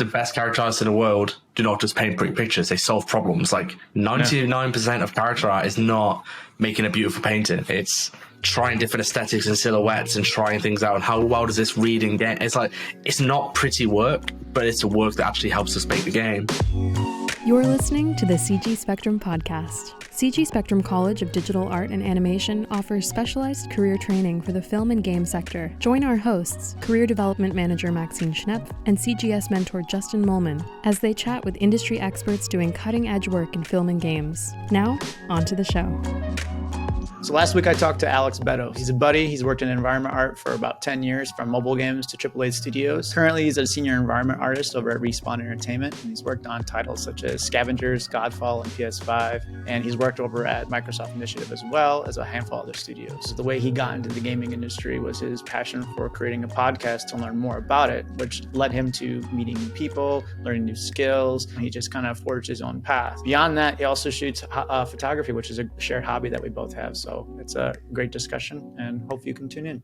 the best character artists in the world do not just paint pretty pictures, they solve problems. Like 99% of character art is not making a beautiful painting. It's trying different aesthetics and silhouettes and trying things out, and how well does this read in game. It's like, it's not pretty work, but it's a work that actually helps us make the game. You're listening to the CG Spectrum podcast. CG Spectrum College of Digital Art and Animation offers specialized career training for the film and game sector. Join our hosts, Career Development Manager Maxine Schnepp and CGS mentor Justin Molman, as they chat with industry experts doing cutting-edge work in film and games. Now, on to the show. So last week I talked to Alex Beddows. He's a buddy. He's worked in environment art for about 10 years, from mobile games to AAA studios. Currently, he's a senior environment artist over at Respawn Entertainment, and he's worked on titles such as Scavengers, Godfall, and PS5. And he's worked over at Microsoft Initiative as well as a handful of other studios. The way he got into the gaming industry was his passion for creating a podcast to learn more about it, which led him to meeting new people, learning new skills. He just kind of forged his own path. Beyond that, he also shoots photography, which is a shared hobby that we both have. So it's a great discussion, and hope you can tune in.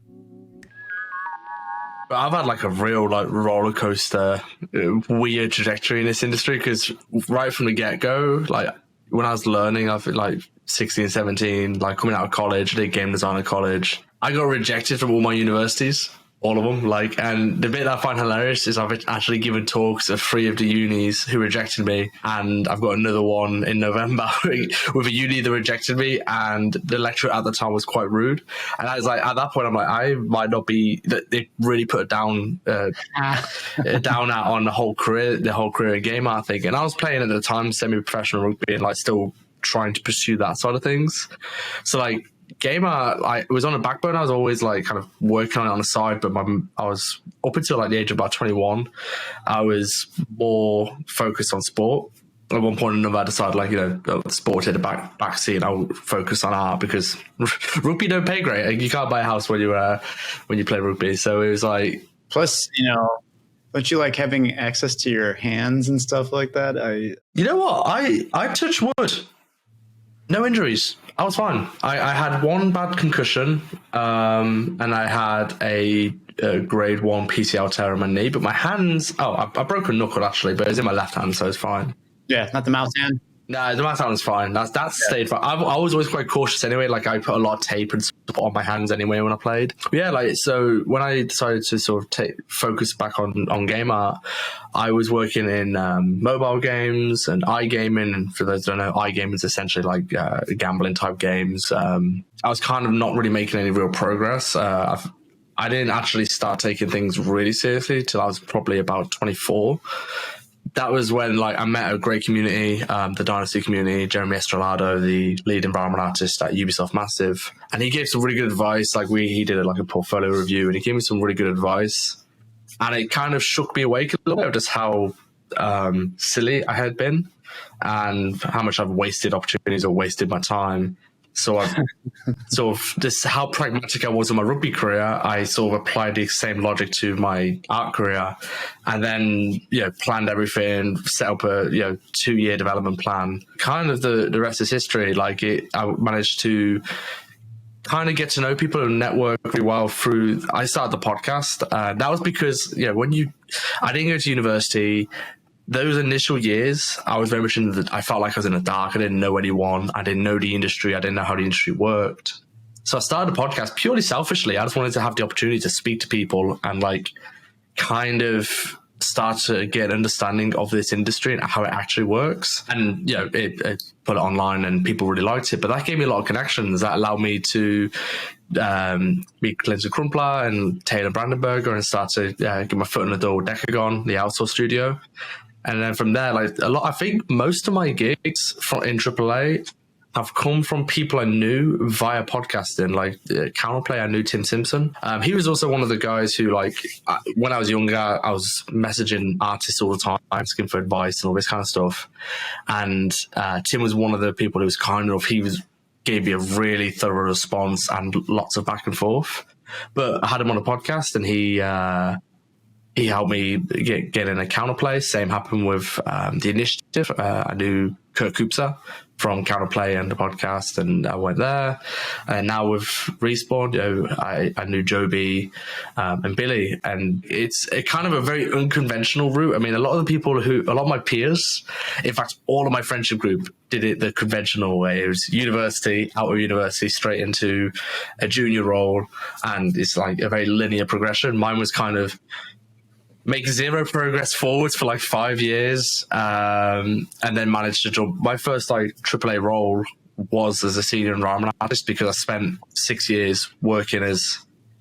I've had like a real roller coaster, weird trajectory in this industry, because right from the get-go, like when I was learning, I feel like 16, 17, like coming out of college, I did game design at college. I got rejected from all my universities. All of them, and the bit that I find hilarious is I've actually given talks at 3 of the unis who rejected me, and I've got another one in November with a uni that rejected me, and the lecturer at the time was quite rude. And I was like, at that point, I'm like, I might not be. They really put it down, down out on the whole career in game art thing. And I was playing at the time semi-professional rugby and like still trying to pursue that side of things. So like, gamer, it was on a backbone. I was always like kind of working on it on the side, but I was up until like the age of about 21. I was more focused on sport. At one point or another, I decided sport had a backseat, and I'll focus on art because rugby don't pay great. You can't buy a house when you play rugby. So it was like, plus, don't you like having access to your hands and stuff like that? You know what? I touch wood. No injuries. I was fine. I had one bad concussion, and I had a grade 1 PCL tear in my knee, but my hands, I broke a knuckle actually, but it was in my left hand, so it's fine. Yeah, not the mouse hand. No, the mouse hand was fine. Stayed fine. I was always quite cautious anyway. Like I put a lot of tape and stuff on my hands anyway when I played. But yeah, so when I decided to sort of focus back on game art, I was working in mobile games and iGaming. And for those who don't know, iGaming is essentially like gambling type games. I was kind of not really making any real progress. I didn't actually start taking things really seriously till I was probably about 24. That was when I met a great community, the Dynasty community, Jeremy Estrelado, the lead environment artist at Ubisoft Massive. And he gave some really good advice. He did a portfolio review, and he gave me some really good advice. And it kind of shook me awake a little bit, just how silly I had been and how much I've wasted opportunities or wasted my time. So I sort of just how pragmatic I was in my rugby career, I sort of applied the same logic to my art career, and then planned everything, set up a 2-year development plan. Kind of the rest is history. I managed to kind of get to know people and network really well through. I started the podcast. That was because I didn't go to university. Those initial years, I was very much I felt like I was in the dark. I didn't know anyone. I didn't know the industry. I didn't know how the industry worked. So I started a podcast purely selfishly. I just wanted to have the opportunity to speak to people and kind of start to get an understanding of this industry and how it actually works. And, it put it online and people really liked it. But that gave me a lot of connections that allowed me to meet Clinton Crumpler and Taylor Brandenberger and start to get my foot in the door with Decagon, the outsource studio. And then from there, I think most of my gigs in AAA have come from people I knew via podcasting. Counterplay, I knew Tim Simpson. He was also one of the guys who, when I was younger, I was messaging artists all the time, asking for advice and all this kind of stuff. And Tim was one of the people who was gave me a really thorough response and lots of back and forth. But I had him on a podcast, and he helped me get in a Counterplay. Same happened with the Initiative. I knew Kurt Kupsa from Counterplay and the podcast, and I went there. And now with Respawn, I knew Joby and Billy, and it's a kind of a very unconventional route. I mean, a lot of my peers, in fact, all of my friendship group did it the conventional way. It was university, out of university, straight into a junior role, and it's like a very linear progression. Mine was kind of make zero progress forwards for like 5 years, and then managed to jump. My first like AAA role was as a senior environment artist, because I spent 6 years working as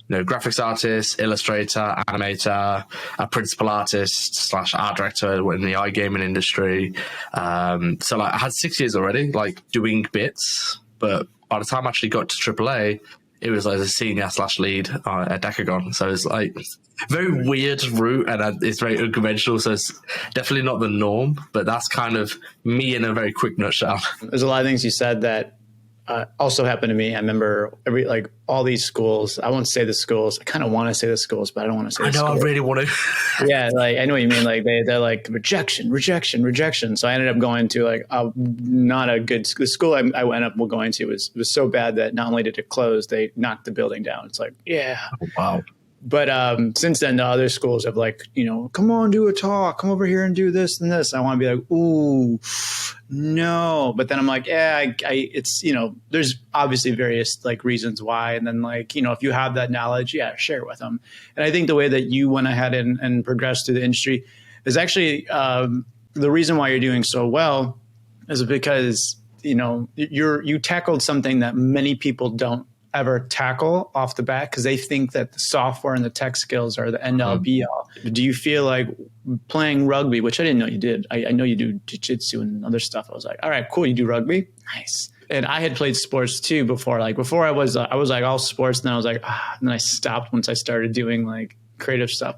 graphics artist, illustrator, animator, a principal artist / art director in the iGaming industry. So like I had 6 years already, like doing bits, but by the time I actually got to AAA, it was like a senior / lead at Decagon. So it's like very weird route, and it's very unconventional. So it's definitely not the norm, but that's kind of me in a very quick nutshell. There's a lot of things you said that also happened to me. I remember all these schools. I won't say the schools. I kind of want to say the schools, but I don't want to say the schools. I know, I really want to. Yeah, like I know what you mean. Like they're like rejection. So I ended up going to like not a good school. The school I ended up going to was so bad that not only did it close, they knocked the building down. It's like, yeah. Oh, wow. But since then, the other schools have like, come on, do a talk. Come over here and do this and this. I want to be like, ooh, no. But then I'm like, yeah, it's, there's obviously various like reasons why. And then like, if you have that knowledge, yeah, share it with them. And I think the way that you went ahead and progressed through the industry is actually the reason why you're doing so well is because, you tackled something that many people don't ever tackle off the bat, because they think that the software and the tech skills are the end all be all. Do you feel like playing rugby, which I didn't know you did, I know you do jiu-jitsu and other stuff. I was like, all right, cool. You do rugby? Nice. And I had played sports too before. Like before I was like all sports, and then I was like, and then I stopped once I started doing like creative stuff.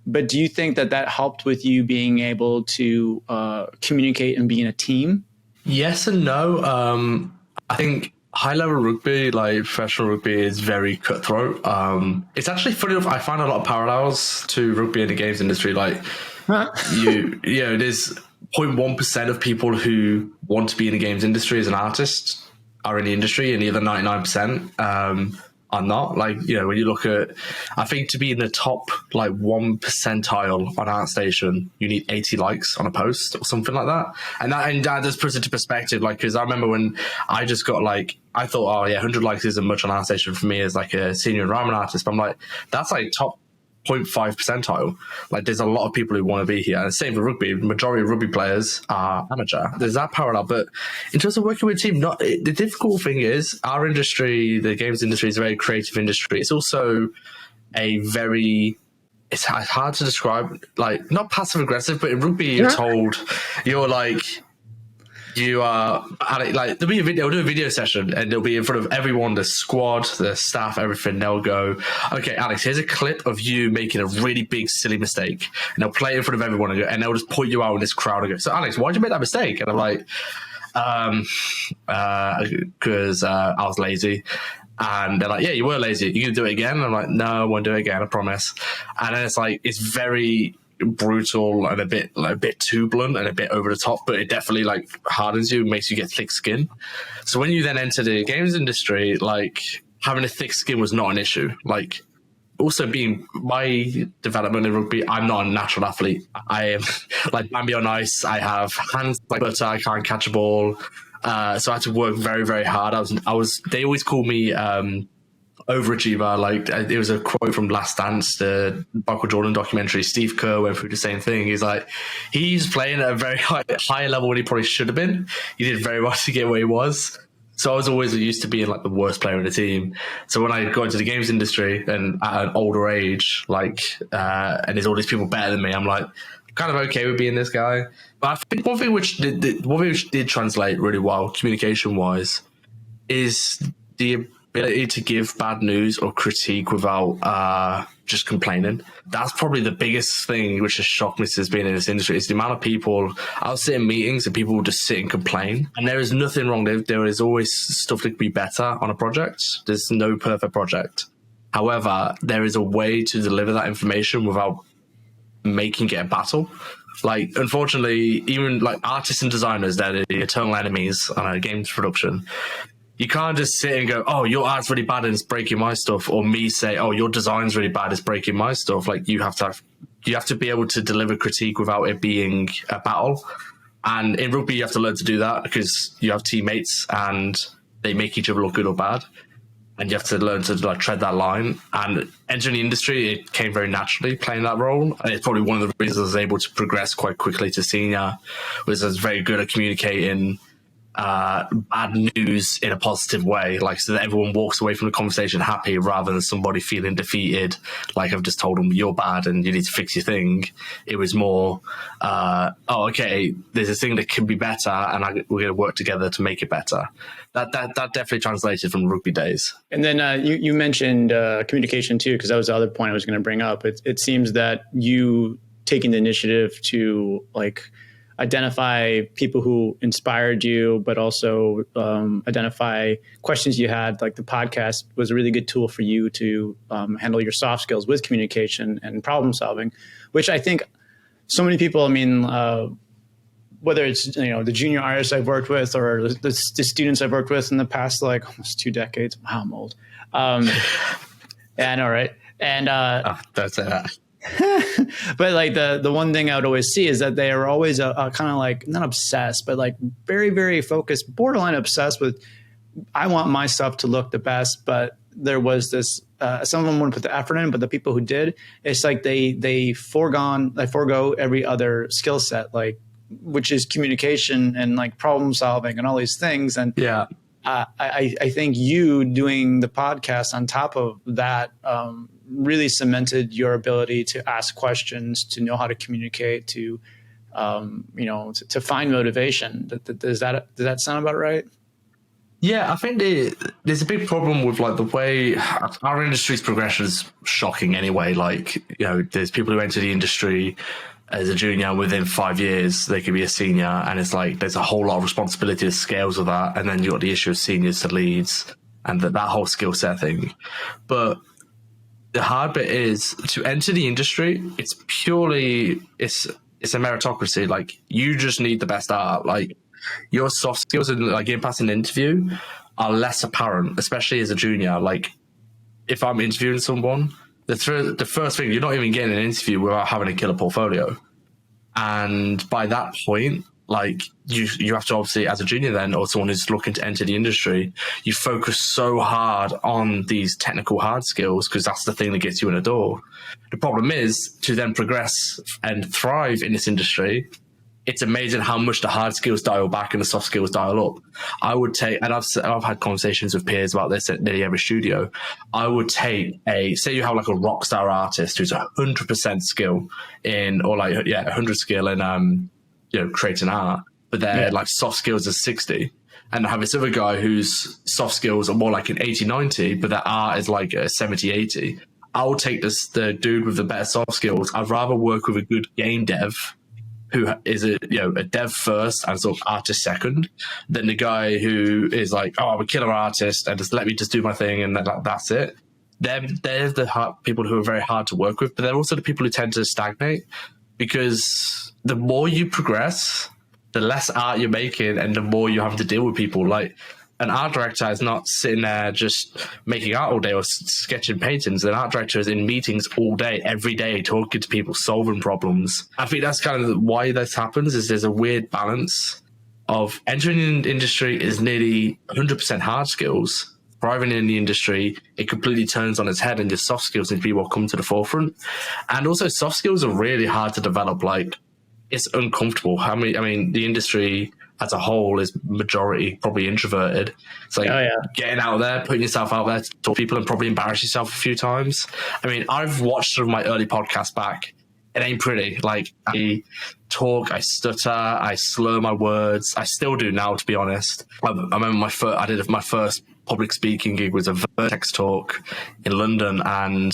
But do you think that helped with you being able to communicate and be in a team? Yes and no. I think high-level rugby, like professional rugby, is very cutthroat. It's actually funny enough, I find a lot of parallels to rugby in the games industry. Like, there's 0.1% of people who want to be in the games industry as an artist are in the industry, and the other 99% are not. Like, when you look at, I think to be in the top like 1 percentile on ArtStation, you need 80 likes on a post or something like that. And that just puts it into perspective. Like, because I remember when I just got like, I thought, 100 likes isn't much on ArtStation for me as like a senior environment artist. But I'm like, that's like top 0.5 percentile. Like, there's a lot of people who want to be here. And same for rugby. The majority of rugby players are amateur. There's that parallel. But in terms of working with a team, the difficult thing is our industry, the games industry, is a very creative industry. It's also it's hard to describe, like, not passive aggressive, but in rugby, you're told you're like, you are like, they'll do a video session, and they'll be in front of everyone, the squad, the staff, everything. They'll go, okay, Alex, here's a clip of you making a really big silly mistake, and they'll play it in front of everyone, and they'll just point you out in this crowd and go, so Alex, why'd you make that mistake? And I'm like, because I was lazy. And they're like, yeah, you were lazy, you gonna do it again? And I'm like, no, I won't do it again, I promise. And then it's like, it's very brutal and a bit too blunt and a bit over the top, but it definitely like hardens you, makes you get thick skin. So when you then enter the games industry, like, having a thick skin was not an issue. Like, also being my development in rugby, I'm not a natural athlete. I am like Bambi on ice. I have hands like butter. I can't catch a ball. So I had to work very, very hard. They always call me overachiever. Like, it was a quote from Last Dance, the Michael Jordan documentary. Steve Kerr went through the same thing. He's like, he's playing at a very high level when he probably should have been. He did very well to get where he was. So I was always used to being like the worst player in the team. So when I got into the games industry and at an older age, like, and there's all these people better than me, I'm like, kind of okay with being this guy. But I think one thing which did translate really well, communication wise, is the ability to give bad news or critique without just complaining. That's probably the biggest thing which has shocked me since being in this industry, is the amount of people. I'll sit in meetings and people will just sit and complain, and there is nothing wrong. There is always stuff that could be better on a project. There's no perfect project. However, there is a way to deliver that information without making it a battle. Like, unfortunately, even like artists and designers, they're the eternal enemies on a games production. You can't just sit and go, oh, your art's really bad and it's breaking my stuff, or me say, oh, your design's really bad, it's breaking my stuff. Like, you have to be able to deliver critique without it being a battle. And in rugby, you have to learn to do that because you have teammates and they make each other look good or bad. And you have to learn to like tread that line. And entering the industry, it came very naturally playing that role. And it's probably one of the reasons I was able to progress quite quickly to senior, was I was very good at communicating bad news in a positive way, like so that everyone walks away from the conversation happy rather than somebody feeling defeated, like I've just told them you're bad and you need to fix your thing. It was more, oh, okay, there's a thing that can be better and we're going to work together to make it better. That definitely translated from rugby days. And then you mentioned communication too, because that was the other point I was going to bring up. It seems that you taking the initiative to like identify people who inspired you, but also identify questions you had. Like the podcast was a really good tool for you to handle your soft skills with communication and problem solving, which I think so many people, I mean, whether it's, the junior artists I've worked with or the students I've worked with in the past, like almost 2 decades. Wow, I'm old. Yeah, I know, right? And don't say that. But like the one thing I would always see is that they are always a kind of like not obsessed, but like very, very focused, borderline obsessed with, I want my stuff to look the best. But there was this, some of them wouldn't put the effort in, but the people who did, it's like they forego every other skill set, like, which is communication and like problem solving and all these things. And yeah. I think you doing the podcast on top of that really cemented your ability to ask questions, to know how to communicate, to to find motivation. Does that sound about right? Yeah, I think there's a big problem with like the way our industry's progression is shocking anyway. Like, there's people who enter the industry as a junior, and within 5 years they could be a senior, and it's like there's a whole lot of responsibility that scales with that, and then you've got the issue of seniors to leads and that whole skill set thing. But the hard bit is to enter the industry, it's a meritocracy. Like, you just need the best art. Like, your soft skills and like getting past an interview are less apparent, especially as a junior. Like, if I'm interviewing someone, the first thing, you're not even getting an interview without having a killer portfolio. And by that point, like you have to obviously, as a junior then, or someone who's looking to enter the industry, you focus so hard on these technical hard skills because that's the thing that gets you in a door. The problem is to then progress and thrive in this industry, it's amazing how much the hard skills dial back and the soft skills dial up. I would take, and I've had conversations with peers about this at nearly every studio. I would take say you have like a rock star artist who's 100% skill in, or like, 100 skill in, creating art, but their like soft skills are 60. And I have this other guy whose soft skills are more like an 80, 90, but their art is like a 70, 80. I'll take the dude with the better soft skills. I'd rather work with a good game dev who is a dev first and sort of artist second, than the guy who is like, oh, I'm a killer artist and just let me just do my thing and that's it. They're the people who are very hard to work with, but they're also the people who tend to stagnate, because the more you progress, the less art you're making and the more you have to deal with people. Like, an art director is not sitting there just making art all day or sketching paintings. An art director is in meetings all day, every day, talking to people, solving problems. I think that's kind of why this happens, is there's a weird balance of entering in the industry is nearly 100% hard skills. Thriving in the industry, it completely turns on its head and your soft skills need to be what come to the forefront. And also soft skills are really hard to develop. Like, it's uncomfortable. I mean, the industry as a whole is majority probably introverted. It's like getting out there, putting yourself out there to talk to people and probably embarrass yourself a few times. I mean, I've watched some of my early podcasts back. It ain't pretty. Like, I talk, I stutter, I slur my words. I still do now, to be honest. I remember my first public speaking gig was a Vertex talk in London, and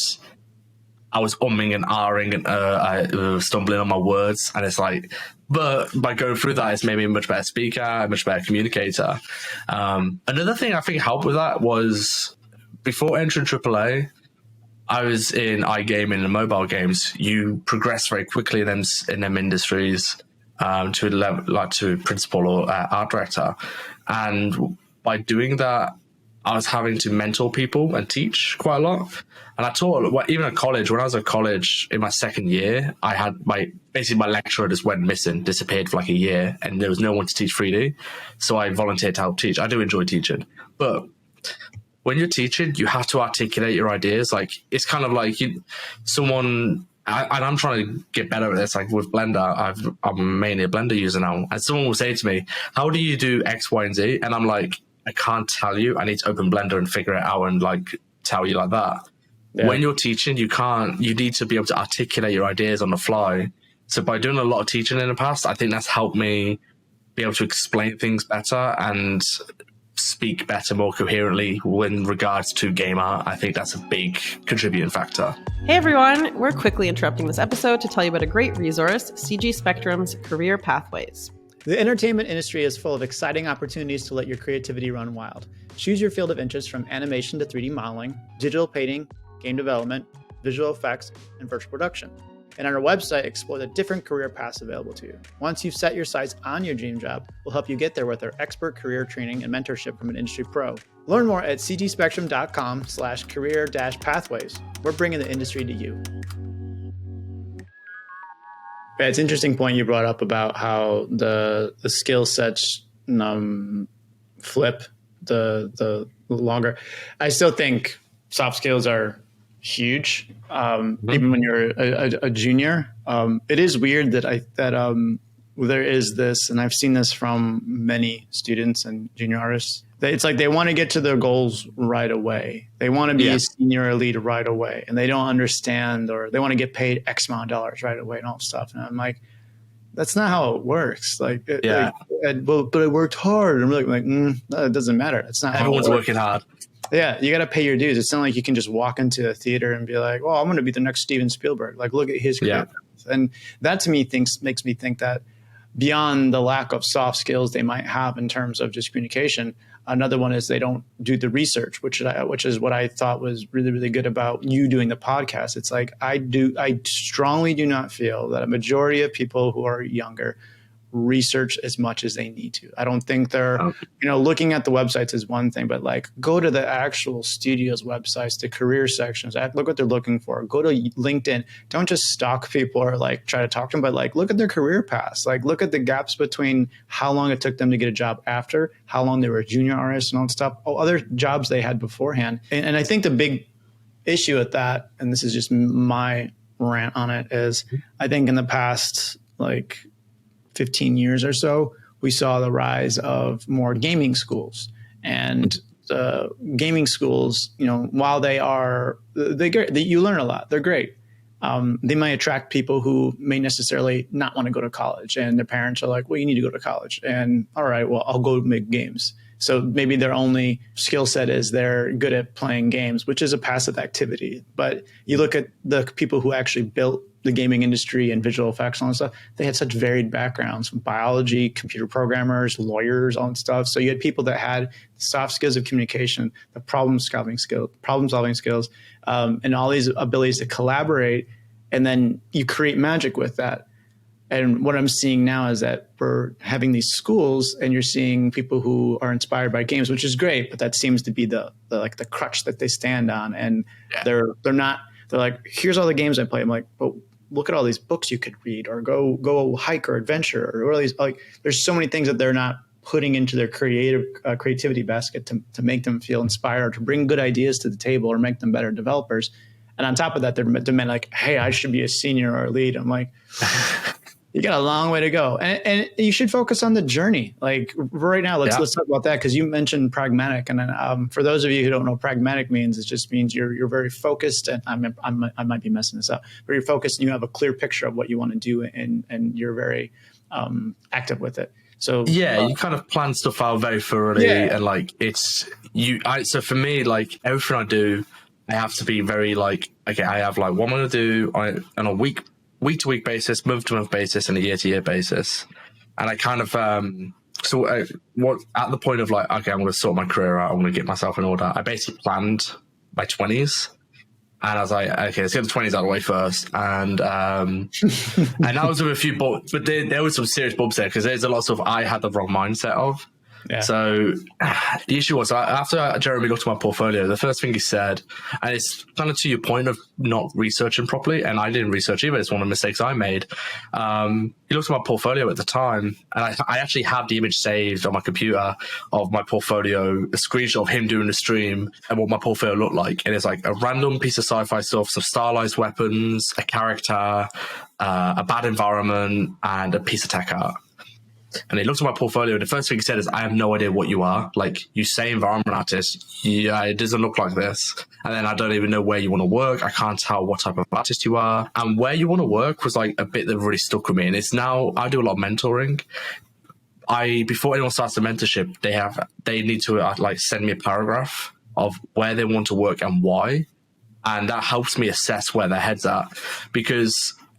I was umming and ahhing and I was stumbling on my words, and it's like, but by going through that, it's made me a much better speaker, a much better communicator. Another thing I think helped with that was, before entering AAA, I was in iGaming and mobile games. You progress very quickly in them industries to a level, like to principal or art director, and by doing that, I was having to mentor people and teach quite a lot. And I taught, even at college, when I was at college in my second year, I had my lecturer just went missing, disappeared for like a year, and there was no one to teach 3D. So I volunteered to help teach. I do enjoy teaching, but when you're teaching, you have to articulate your ideas. Like, it's kind of like and I'm trying to get better at this. Like with Blender, I'm mainly a Blender user now. And someone will say to me, how do you do X, Y, and Z? And I'm like, I can't tell you. I need to open Blender and figure it out and like tell you like that. Yeah. When you're teaching, you need to be able to articulate your ideas on the fly. So by doing a lot of teaching in the past, I think that's helped me be able to explain things better and speak better, more coherently in regards to game art. I think that's a big contributing factor. Hey everyone, we're quickly interrupting this episode to tell you about a great resource, CG Spectrum's Career Pathways. The entertainment industry is full of exciting opportunities to let your creativity run wild. Choose your field of interest from animation to 3D modeling, digital painting, game development, visual effects, and virtual production. And on our website, explore the different career paths available to you. Once you've set your sights on your dream job, we'll help you get there with our expert career training and mentorship from an industry pro. Learn more at cgspectrum.com/career-pathways. We're bringing the industry to you. Yeah, it's an interesting point you brought up about how the skill sets flip the longer. I still think soft skills are huge, even when you're a junior. It is weird that there is this, and I've seen this from many students and junior artists. It's like they want to get to their goals right away. They want to be a senior elite right away, and they don't understand, or they want to get paid X amount of dollars right away and all stuff. And I'm like, that's not how it works. But I worked hard. And I'm like, no, it doesn't matter. It's not. Everyone's working hard. Yeah, you got to pay your dues. It's not like you can just walk into a theater and be like, "Well, I'm going to be the next Steven Spielberg." Like, look at his career. And that to me makes me think that beyond the lack of soft skills they might have in terms of just communication, another one is they don't do the research, which is what I thought was really, really good about you doing the podcast. It's like I strongly do not feel that a majority of people who are younger research as much as they need to. I don't think they're, looking at the websites is one thing, but like go to the actual studio's websites, the career sections, look what they're looking for. Go to LinkedIn. Don't just stalk people or like try to talk to them, but like look at their career paths. Like look at the gaps between how long it took them to get a job after, how long they were a junior artist and all that stuff, other jobs they had beforehand. And I think the big issue with that, and this is just my rant on it, is I think in the past, like 15 years or so, we saw the rise of more gaming schools. And the gaming schools, while they're great, you learn a lot. They're great. They might attract people who may necessarily not want to go to college, and their parents are like, well, you need to go to college. And all right, well, I'll go make games. So maybe their only skill set is they're good at playing games, which is a passive activity. But you look at the people who actually built the gaming industry and visual effects and all that stuff, they had such varied backgrounds from biology, computer programmers, lawyers, all that stuff. So you had people that had soft skills of communication, the problem-solving skills, and all these abilities to collaborate, and then you create magic with that. And what I'm seeing now is that we're having these schools, and you're seeing people who are inspired by games, which is great, but that seems to be the crutch that they stand on. And they're like, here's all the games I play. I'm like, but look at all these books you could read, or go hike or adventure, or all these, like, there's so many things that they're not putting into their creativity basket to make them feel inspired, to bring good ideas to the table or make them better developers. And on top of that, they're demanding like, hey, I should be a senior or a lead. I'm like, you got a long way to go. And you should focus on the journey. Like right now, let's talk about that, because you mentioned pragmatic. And then for those of you who don't know what pragmatic means, it just means you're very focused. And I might be messing this up, but you're focused and you have a clear picture of what you want to do, and you're very active with it. So you kind of plan stuff out very thoroughly, and like so for me, like everything I do, I have to be very like, okay, I have like what I'm going to do on a week-to-week basis, month-to-month basis, and a year-to-year basis. And I kind of at the point of like, okay, I'm going to sort my career out, I'm going to get myself in order. I basically planned my 20s. And I was like, okay, let's get the 20s out of the way first. And that was with a few bumps, but there was some serious bumps there because there's a lot of I had the wrong mindset of. Yeah. So the issue was after Jeremy looked at my portfolio, the first thing he said, and it's kind of to your point of not researching properly, and I didn't research either. It's one of the mistakes I made. He looked at my portfolio at the time, and I actually have the image saved on my computer of my portfolio, a screenshot of him doing the stream and what my portfolio looked like. And it's like a random piece of sci-fi stuff, some stylized weapons, a character, a bad environment, and a piece of tech art. And he looked at my portfolio, and the first thing he said is, I have no idea what you are. Like, you say environment artist. Yeah, it doesn't look like this. And then I don't even know where you want to work. I can't tell what type of artist you are. And where you want to work was like a bit that really stuck with me. And it's now, I do a lot of mentoring. Before anyone starts the mentorship, they need to like send me a paragraph of where they want to work and why. And that helps me assess where their head's at.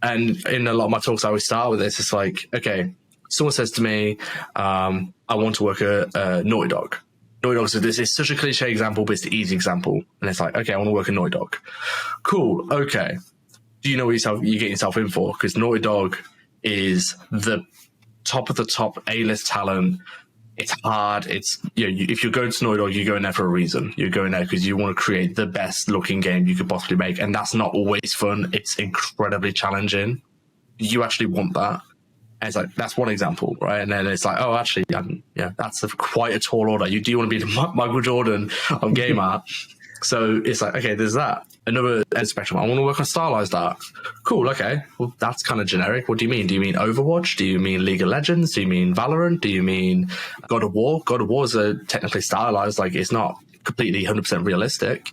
And in a lot of my talks, I always start with this. It's like, okay, someone says to me, I want to work at Naughty Dog. Naughty Dog, so this is such a cliche example, but it's the easy example. And it's like, okay, I want to work at Naughty Dog. Cool, okay. Do you know what you're getting yourself in for? Because Naughty Dog is the top of the top A-list talent. It's hard. It's, if you're going to Naughty Dog, you're going there for a reason. You're going there because you want to create the best looking game you could possibly make. And that's not always fun. It's incredibly challenging. You actually want that. And it's like, that's one example, right? And then it's like, oh, actually, that's quite a tall order. You do want to be the Michael Jordan of game art. So it's like, okay, there's that. Another end spectrum. I want to work on stylized art. Cool, okay. Well, that's kind of generic. What do you mean? Do you mean Overwatch? Do you mean League of Legends? Do you mean Valorant? Do you mean God of War? God of War is technically stylized. Like, it's not completely 100% realistic.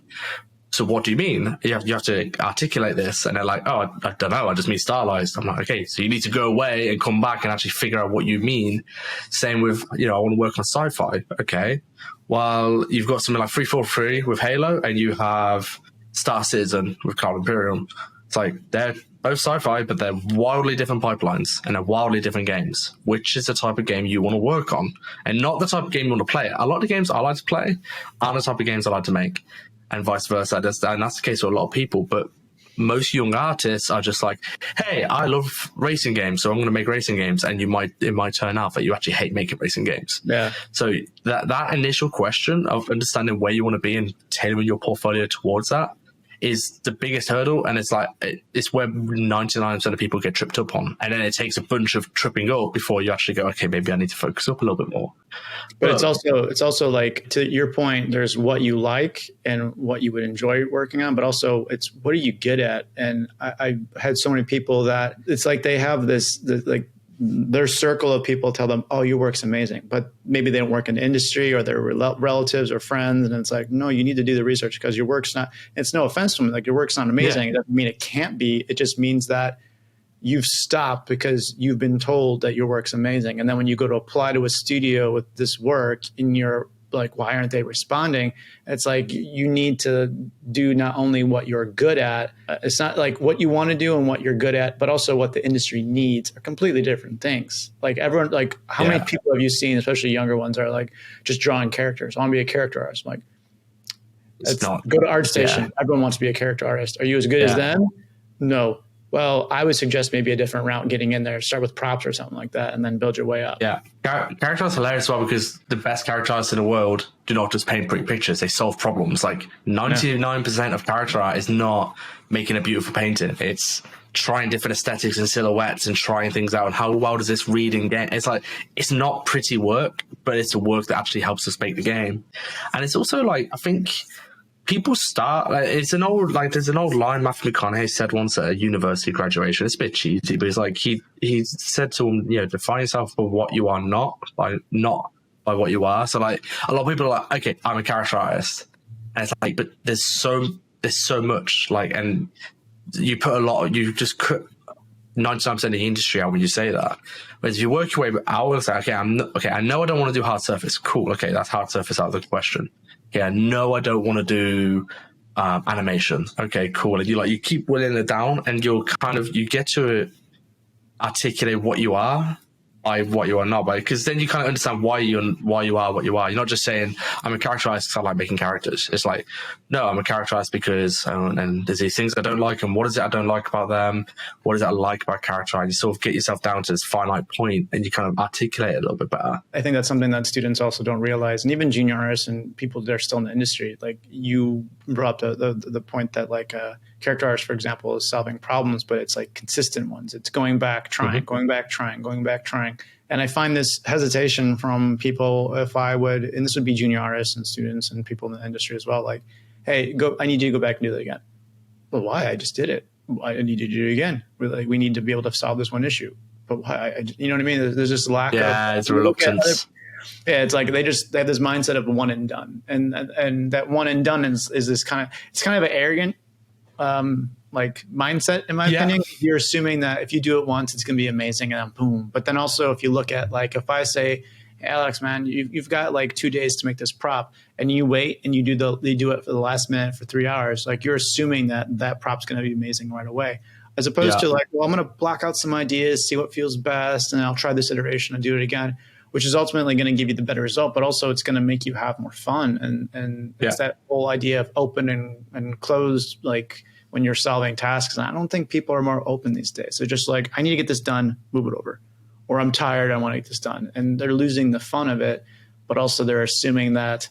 So what do you mean? You have to articulate this. And they're like, oh, I don't know. I just mean stylized. I'm like, okay, so you need to go away and come back and actually figure out what you mean. Same with, I want to work on sci-fi. Okay. Well, you've got something like 343 with Halo and you have Star Citizen with Cloud Imperium. It's like, they're both sci-fi, but they're wildly different pipelines and they're wildly different games. Which is the type of game you want to work on and not the type of game you want to play. A lot of the games I like to play aren't the type of games I like to make. And vice versa. And that's the case for a lot of people. But most young artists are just like, hey, I love racing games, so I'm going to make racing games. And it might turn out that you actually hate making racing games. Yeah. So that initial question of understanding where you want to be and tailoring your portfolio towards that is the biggest hurdle. And it's like, it's where 99% of people get tripped up on. And then it takes a bunch of tripping up before you actually go, okay, maybe I need to focus up a little bit more. But it's also like, to your point, there's what you like and what you would enjoy working on, but also it's what are you good at? And I had so many people that it's like they have this like their circle of people tell them, oh, your work's amazing, but maybe they don't work in the industry or their relatives or friends. And it's like, no, you need to do the research because your work's not, it's no offense to them. Like your work's not amazing. Yeah. It doesn't mean it can't be. It just means that you've stopped because you've been told that your work's amazing. And then when you go to apply to a studio with this work and you're like, why aren't they responding? It's like, you need to do not only what you're good at. It's not like what you want to do and what you're good at, but also what the industry needs are completely different things. Like everyone, like how many people have you seen, especially younger ones, are like just drawing characters. I want to be a character artist. I'm like, go to ArtStation. Yeah. Everyone wants to be a character artist. Are you as good as them? No. Well, I would suggest maybe a different route getting in there. Start with props or something like that, and then build your way up. Yeah, character art's hilarious as well because the best character artists in the world do not just paint pretty pictures; they solve problems. Like 99% of character art is not making a beautiful painting; it's trying different aesthetics and silhouettes and trying things out. And how well does this read in game? It's like it's not pretty work, but it's a work that actually helps us make the game. And it's also like I think. People start, there's an old line Matthew McConaughey said once at a university graduation. It's a bit cheesy, but it's like he said to him, define yourself for what you are, not by what you are. So like a lot of people are like, okay, I'm a character artist. And it's like, but there's so much and you put you just cut 99% of the industry out when you say that. But if you work your way out, it's like, okay, I know I don't want to do hard surface. Cool. Okay. That's hard surface out of the question. Yeah, no, I don't want to do animation. Okay, cool. And you keep whittling it down, and you get to articulate what you are, by what you are not by, because then you kind of understand why you are what you are. You're not just saying I'm a character artist because I like making characters. It's like, no, I'm a character artist because and there's these things I don't like, and what is it I don't like about them? What is it I like about character? And you sort of get yourself down to this finite point, and you kind of articulate it a little bit better. I think that's something that students also don't realize, and even junior artists and people that are still in the industry. Like you brought up the point that like character artist, for example, is solving problems, but it's like consistent ones. It's going back, trying, going back, trying, going back, trying. And I find this hesitation from people if I would, and this would be junior artists and students and people in the industry as well, like, hey, I need you to go back and do that again. Well, why? I just did it. I need you to do it again. We need to be able to solve this one issue. But why? You know what I mean? There's just lack of... Yeah, it's a reluctance. It's like they have this mindset of one and done. And that one and done is this kind of an arrogant like mindset, in my opinion. You're assuming that if you do it once, it's going to be amazing, and then boom. But then also, if you look at like, if I say, hey, Alex, man, you've got like 2 days to make this prop, and you wait and you do it for the last minute for 3 hours, like you're assuming that prop's going to be amazing right away, as opposed to like, well, I'm going to block out some ideas, see what feels best, and I'll try this iteration and do it again, which is ultimately going to give you the better result, but also it's going to make you have more fun. And it's that whole idea of open and closed, like when you're solving tasks. And I don't think people are more open these days. They're just like, I need to get this done, move it over. Or I'm tired, I want to get this done. And they're losing the fun of it, but also they're assuming that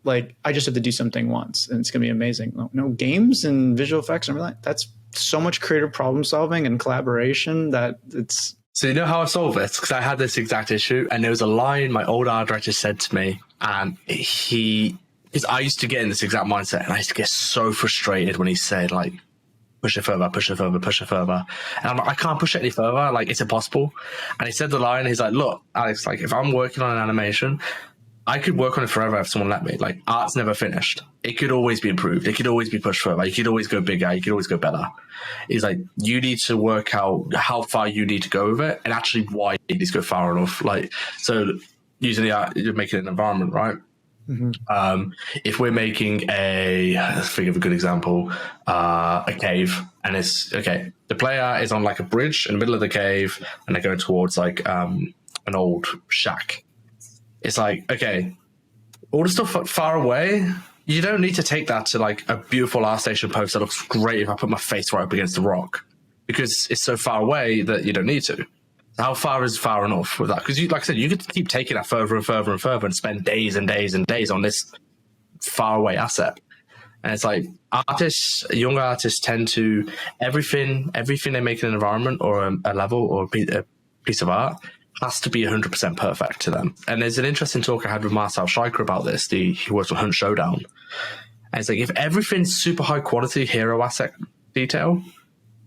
like, I just have to do something once and it's going to be amazing. No, games and visual effects and everything, that's so much creative problem solving and collaboration that it's... So you know how I solved this? Because I had this exact issue, and there was a line my old art director said to me, and because I used to get in this exact mindset, and I used to get so frustrated when he said, like, push it further, push it further, push it further. And I'm like, I can't push it any further. Like, it's impossible. And he said the line, he's like, look, Alex, like, if I'm working on an animation, I could work on it forever if someone let me. Like, art's never finished. It could always be improved. It could always be pushed further. You could always go bigger. You could always go better. He's like, you need to work out how far you need to go with it, and actually why you need to go far enough. Like, so using the art, you're making an environment, right? Mm-hmm. If we're making let's think of a good example, a cave, and it's okay. The player is on like a bridge in the middle of the cave, and they're going towards like an old shack. It's like, okay, all the stuff far away, you don't need to take that to like a beautiful ArtStation post that looks great if I put my face right up against the rock, because it's so far away that you don't need to. How far is far enough with that? Because like I said, you could keep taking that further and further and further and spend days and days and days on this far away asset. And it's like young artists tend to, everything they make in an environment or a level or a piece of art has to be 100% perfect to them. And there's an interesting talk I had with Marcel Scheicher about this. He works on Hunt Showdown. And it's like, if everything's super high quality hero asset detail,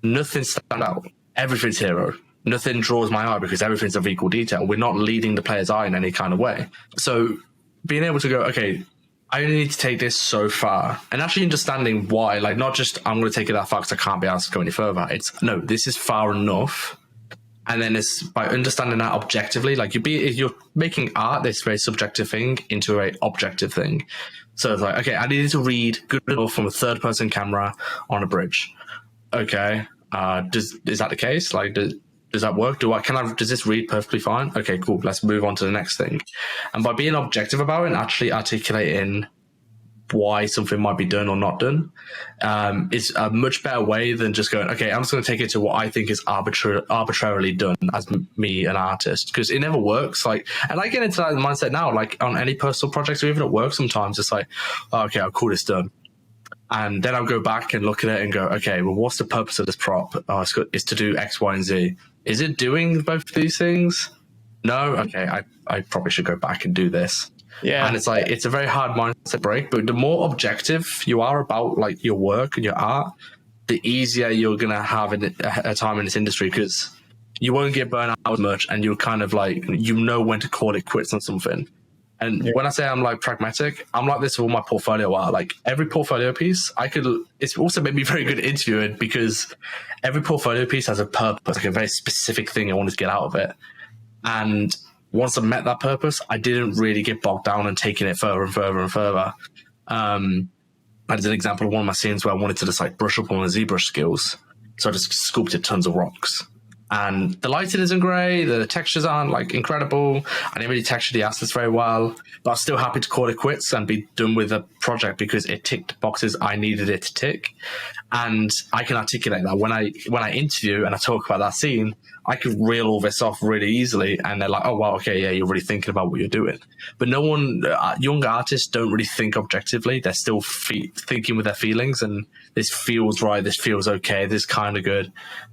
nothing stands out. Everything's hero. Nothing draws my eye because everything's of equal detail. We're not leading the player's eye in any kind of way. So being able to go, okay, I only need to take this so far, and actually understanding why, like not just I'm going to take it that far because I can't be asked to go any further. It's no, this is far enough. And then it's by understanding that objectively, like you're making art, this very subjective thing, into a objective thing. So it's like, okay, I needed to read good enough from a third person camera on a bridge. Okay, is that the case? Like, does that work? Does this read perfectly fine? Okay, cool. Let's move on to the next thing. And by being objective about it and actually articulating why something might be done or not done, is a much better way than just going, okay, I'm just going to take it to what I think is arbitrarily done as me, an artist, because it never works. Like, and I get into that mindset now, like on any personal projects or even at work sometimes, it's like, oh, okay, I'll call this done. And then I'll go back and look at it and go, okay, well, what's the purpose of this prop? Oh, it's to do X, Y, and Z. Is it doing both of these things? No? Okay, I probably should go back and do this. Yeah. And it's like, it's a very hard mindset break, but the more objective you are about like your work and your art, the easier you're going to have a time in this industry, because you won't get burnt out as much, and you're kind of like, you know when to call it quits on something. And when I say I'm like pragmatic, I'm like this with all my portfolio art. Like every portfolio piece, it's also made me very good at interviewing, because every portfolio piece has a purpose, like a very specific thing I wanted to get out of it. And once I met that purpose, I didn't really get bogged down and taking it further and further and further. As an example of one of my scenes where I wanted to just like brush up on my ZBrush skills. So I just sculpted tons of rocks. and the lighting isn't great, the textures aren't like incredible. I didn't really texture the assets very well, but I was still happy to call it quits and be done with the project because it ticked boxes I needed it to tick. And I can articulate that when I interview and I talk about that scene, I could reel all this off really easily, and they're like, "Oh wow, okay, yeah, you're really thinking about what you're doing." But no one, young artists don't really think objectively. They're still thinking with their feelings, and this feels right, this feels okay, this is kind of good.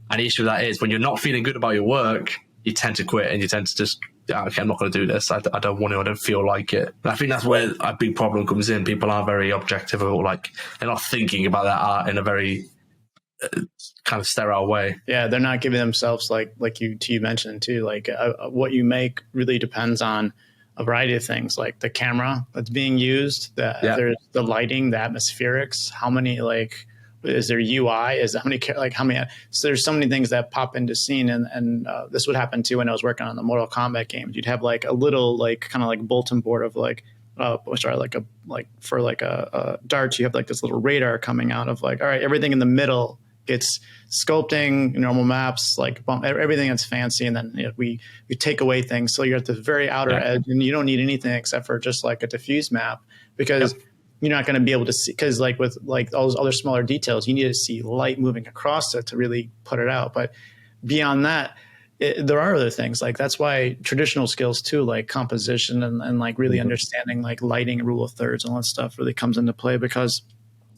And the issue with that is when you're not feeling good about your work, you tend to quit and you tend to just, okay, I'm not going to do this. I don't want to. I don't feel like it. And I think that's where a big problem comes in. People aren't very objective, or like they're not thinking about that art in a very kind of sterile way. Yeah, they're not giving themselves like you mentioned too. Like what you make really depends on a variety of things, like the camera that's being used, there's the lighting, the atmospherics, how many like is there UI, is how many so there's so many things that pop into scene, and this would happen too when I was working on the Mortal Kombat games. You'd have like a little like kind of like bulletin board of like for darts, you have like this little radar coming out of like, all right, everything in the middle gets sculpting, normal maps, like everything that's fancy, and then we take away things, so you're at the very outer edge, and you don't need anything except for just like a diffuse map, because you're not going to be able to see, because like with like all those other smaller details, you need to see light moving across it to really put it out. But beyond that, there are other things. Like that's why traditional skills too, like composition and like really understanding like lighting and rule of thirds and all that stuff really comes into play, because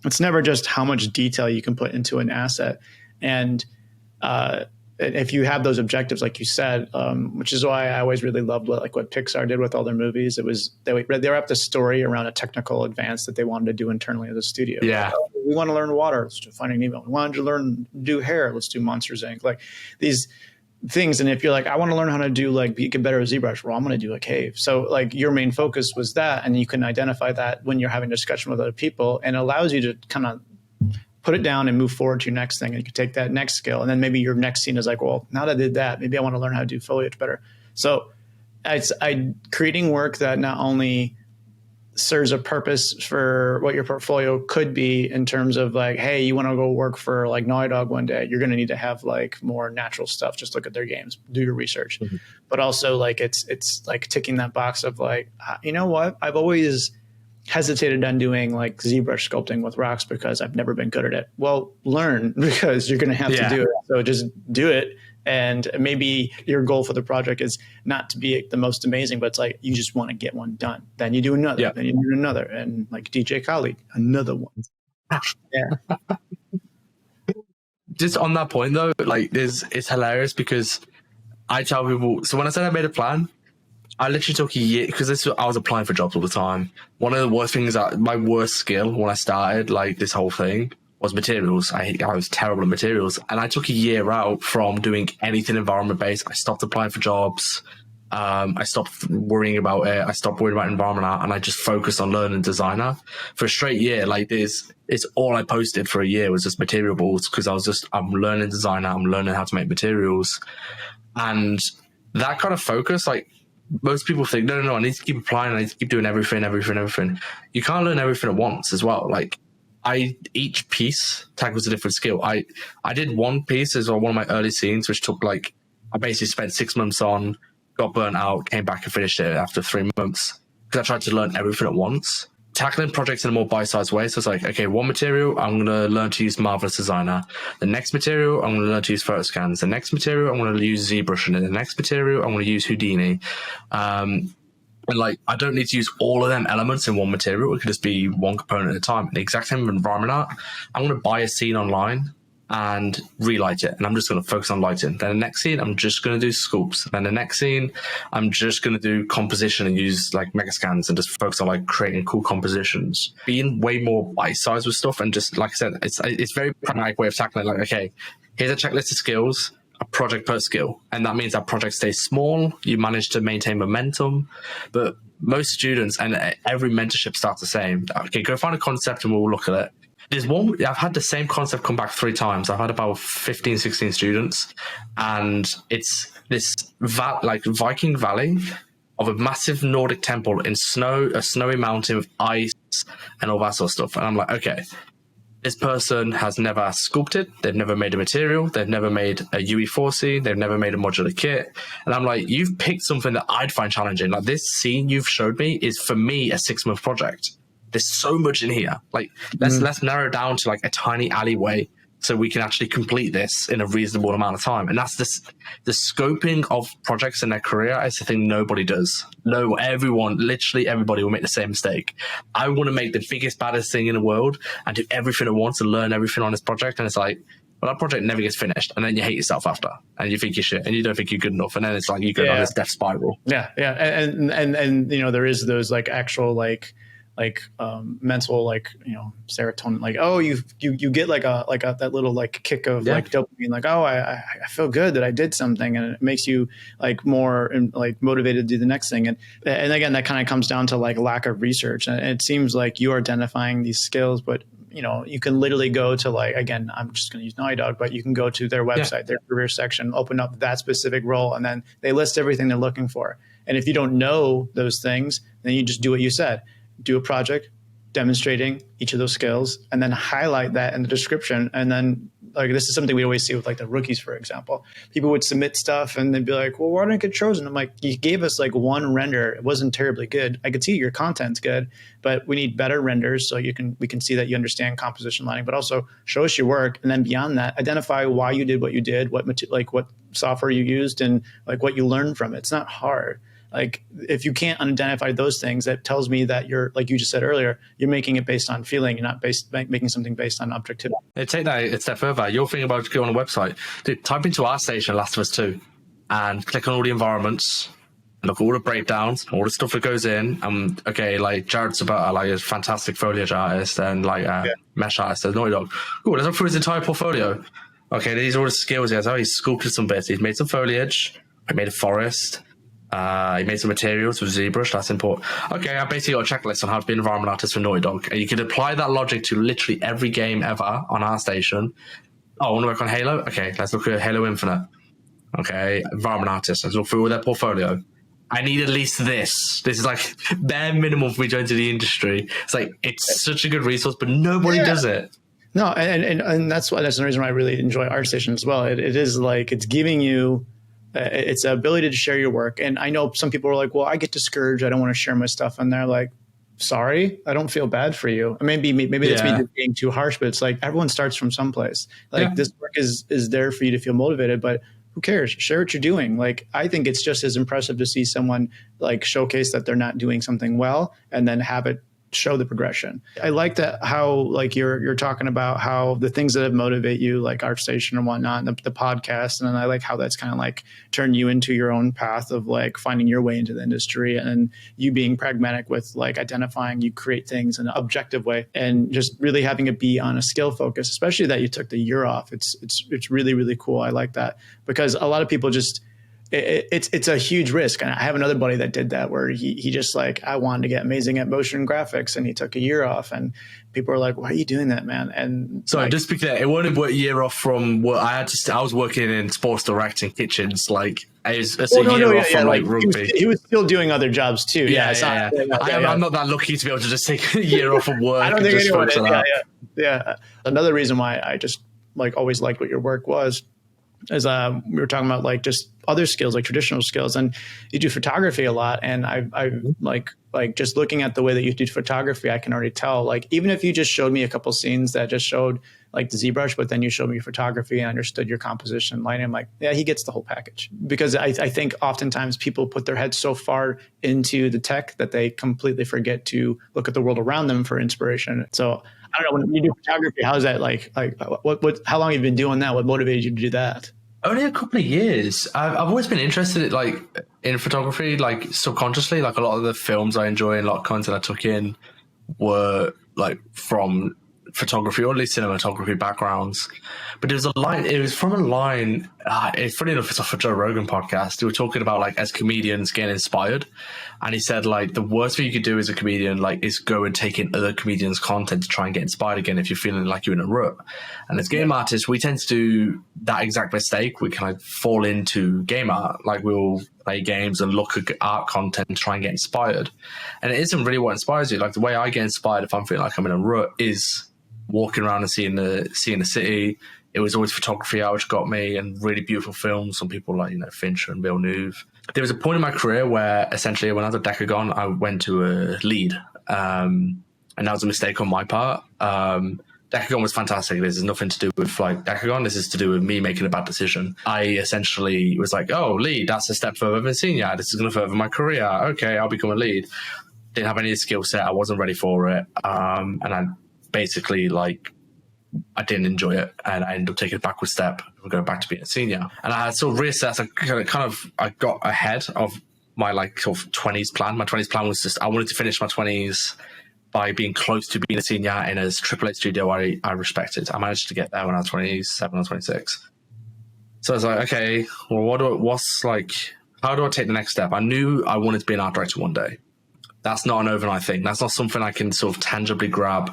it's never just how much detail you can put into an asset. And if you have those objectives, like you said, which is why I always really loved what Pixar did with all their movies. It was they wrapped the story around a technical advance that they wanted to do internally as a studio. Yeah, like, we want to learn water. Let's do Finding Nemo. We wanted to learn do hair. Let's do Monsters Inc. Like these things. And if you're like, I want to learn how to do like get better at ZBrush, well, I'm going to do a cave. So like your main focus was that, and you can identify that when you're having a discussion with other people, and it allows you to kind of put it down and move forward to your next thing. And you can take that next skill, and then maybe your next scene is like, well, now that I did that, maybe I want to learn how to do foliage better. So it's creating work that not only serves a purpose for what your portfolio could be in terms of like, hey, you want to go work for like Naughty Dog one day, you're going to need to have like more natural stuff. Just look at their games, do your research. Mm-hmm. But also like it's like ticking that box of like, you know what? I've always hesitated on doing like ZBrush sculpting with rocks because I've never been good at it. Well, learn, because you're going to have to do it. So just do it. And maybe your goal for the project is not to be the most amazing, but it's like you just want to get one done. Then you do another, then you do another. And like DJ Khaled, another one. Yeah. Just on that point though, like it's hilarious because I tell people, so when I said I made a plan, I literally took a year, because I was applying for jobs all the time. One of the worst things, my worst skill when I started like this whole thing was materials. I was terrible at materials, and I took a year out from doing anything environment based. I stopped applying for jobs. I stopped worrying about it. I stopped worrying about environment art, and I just focused on learning designer for a straight year. Like it's all I posted for a year was just material boards, because I'm learning designer. I'm learning how to make materials, and that kind of focus, like most people think, no, I need to keep applying. I need to keep doing everything. You can't learn everything at once as well. Like each piece tackles a different skill. I did one piece as well, one of my early scenes, which took like, I basically spent 6 months on, got burnt out, came back and finished it after 3 months, because I tried to learn everything at once. Tackling projects in a more bite-sized way. So it's like, okay, one material, I'm going to learn to use Marvelous Designer. The next material, I'm going to learn to use photo scans. The next material, I'm going to use ZBrush. And then the next material, I'm going to use Houdini. And like, I don't need to use all of them elements in one material. It could just be one component at a time. The exact same with environment art. I'm going to buy a scene online and relight it, and I'm just going to focus on lighting. Then the next scene, I'm just going to do sculpts. Then the next scene, I'm just going to do composition and use like mega scans and just focus on like creating cool compositions. Being way more bite-sized with stuff, and just like I said, it's very pragmatic way of tackling it. Like, okay, here's a checklist of skills, a project per skill, and that means that project stays small. You manage to maintain momentum, but most students and every mentorship starts the same. Okay, go find a concept and we'll look at it. There's one, I've had the same concept come back 3 times. I've had about 15, 16 students, and it's this like Viking Valley of a massive Nordic temple in snow, a snowy mountain with ice and all that sort of stuff. And I'm like, okay, this person has never sculpted, they've never made a material, they've never made a UE4C, they've never made a modular kit. And I'm like, you've picked something that I'd find challenging. Like, this scene you've showed me is, for me, a 6-month project. There's so much in here. Like, let's narrow it down to like a tiny alleyway so we can actually complete this in a reasonable amount of time. And that's the scoping of projects in their career is the thing nobody does. No, literally everybody will make the same mistake. I want to make the biggest, baddest thing in the world and do everything at once and learn everything on this project. And it's like, well, that project never gets finished. And then you hate yourself after, and you think you're shit, and you don't think you're good enough. And then it's like you go down this death spiral. Yeah. Yeah. And you know, there is those like actual mental, like, you know, serotonin, like, oh, you get that little like kick of like dopamine, like, oh, I feel good that I did something, and it makes you like more like motivated to do the next thing. And again, that kind of comes down to like lack of research. And it seems like you're identifying these skills, but you know, you can literally go to like, again, I'm just going to use Naughty Dog, but you can go to their website, their career section, open up that specific role, and then they list everything they're looking for. And if you don't know those things, then you just do what you said. Do a project demonstrating each of those skills, and then highlight that in the description. And then, like, this is something we always see with like the rookies, for example. People would submit stuff and they'd be like, well, why didn't I get chosen? I'm like, you gave us like one render. It wasn't terribly good. I could see your content's good, but we need better renders so we can see that you understand composition lighting, but also show us your work. And then beyond that, identify why you did what you did, what software you used, and like what you learned from it. It's not hard. Like, if you can't identify those things, that tells me that you're, like you just said earlier, you're making it based on feeling. You're not making something based on objectivity. Take that a step further. You're thinking about going on a website. Dude, type into ArtStation Last of Us 2 and click on all the environments, look at all the breakdowns, all the stuff that goes in. Okay, like Jared Sabata, like a fantastic foliage artist, and like mesh artist, Naughty Dog. Cool, let's look through his entire portfolio. Okay, these are all the skills he has. Oh, he's sculpted some bits. He's made some foliage. He made a forest. He made some materials with ZBrush. That's important. Okay, I basically got a checklist on how to be an environment artist for Naughty Dog. And you could apply that logic to literally every game ever on ArtStation. Oh, I want to work on Halo? Okay, let's look at Halo Infinite. Okay, environment artist. Let's look through all their portfolio. I need at least this. This is like bare minimum for me to enter the industry. It's like, it's such a good resource, but nobody does it. No, and that's the reason why I really enjoy ArtStation as well. It is like, it's giving you... it's the ability to share your work. And I know some people are like, well, I get discouraged. I don't want to share my stuff. And they're like, sorry, I don't feel bad for you. Maybe it's me being too harsh, but it's like, everyone starts from someplace. Like, this work is there for you to feel motivated, but who cares? Share what you're doing. Like, I think it's just as impressive to see someone like showcase that they're not doing something well and then have it show the progression. I like that, how like you're talking about how the things that have motivate you, like ArtStation and whatnot, and the podcast, and then I like how that's kind of like turned you into your own path of like finding your way into the industry, and you being pragmatic with like identifying you create things in an objective way, and just really having it be on a skill focus, especially that you took the year off. It's really, really cool. I like that, because a lot of people just, it's a huge risk. And I have another buddy that did that, where he just like, I wanted to get amazing at motion graphics, and he took a year off, and people are like, why are you doing that, man? And sorry, just be clear, it wasn't a year off from what I was working in sports directing kitchens. Like, it's a year off from like rugby. He was still doing other jobs too. I'm not that lucky to be able to just take a year off of work. I don't think anyone is. Yeah. Another reason why I just like always liked what your work was, is we were talking about like just other skills, like traditional skills, and you do photography a lot. And I like just looking at the way that you do photography, I can already tell, like, even if you just showed me a couple scenes that just showed like the ZBrush, but then you showed me your photography and understood your composition lighting, I'm like, yeah, he gets the whole package. Because I think oftentimes people put their heads so far into the tech that they completely forget to look at the world around them for inspiration. So I don't know, when you do photography, how is that like what how long have you been doing that? What motivated you to do that? Only a couple of years. I've always been interested in photography, like subconsciously. Like, a lot of the films I enjoy and a lot of content I took in were like from photography, or at least cinematography backgrounds. But it was from a line, it's funny enough, it's off a Joe Rogan podcast. They were talking about like, as comedians getting inspired. And he said like, the worst thing you could do as a comedian, like, is go and take in other comedians' content to try and get inspired again if you're feeling like you're in a rut. And as game artists, we tend to do that exact mistake. We kind of fall into game art. Like, we'll play games and look at art content and try and get inspired. And it isn't really what inspires you. Like, the way I get inspired if I'm feeling like I'm in a rut is walking around and seeing the city. It was always photography which got me, and really beautiful films. Some people like, Fincher and Villeneuve. There was a point in my career where essentially when I was at Decagon, I went to a lead. And that was a mistake on my part. Decagon was fantastic. This is nothing to do with like Decagon. This is to do with me making a bad decision. I essentially was like, oh, lead, that's a step further than senior. This is going to further my career. Okay, I'll become a lead. Didn't have any skill set. I wasn't ready for it. And I basically I didn't enjoy it, and I ended up taking a backward step and going back to being a senior. And I had sort of reassessed. I got ahead of my sort of 20s plan. My 20s plan was just I wanted to finish my 20s by being close to being a senior in a AAA studio I respected. I managed to get there when I was 27 or 26. So I was like, okay, well, how do I take the next step? I knew I wanted to be an art director one day. That's not an overnight thing. That's not something I can sort of tangibly grab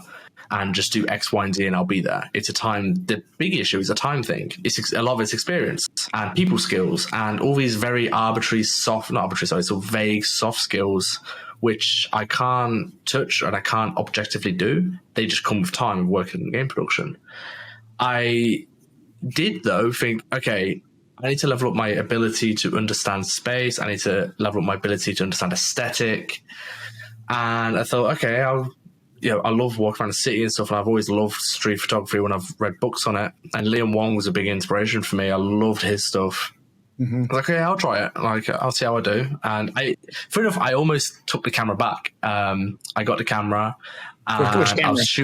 and just do X, Y, and Z and I'll be there. It's a time, the big issue is a time thing. It's a lot of it's experience and people skills and all these very sort of vague soft skills, which I can't touch and I can't objectively do. They just come with time of working in game production. I did though think, okay, I need to level up my ability to understand space. I need to level up my ability to understand aesthetic. And I thought, okay, I love walking around the city and stuff, and I've always loved street photography when I've read books on it. And Liam Wong was a big inspiration for me. I loved his stuff. Mm-hmm. I was like, okay, I'll try it. I'll see how I do. And fair enough, I almost took the camera back. I got the camera. Which camera? I was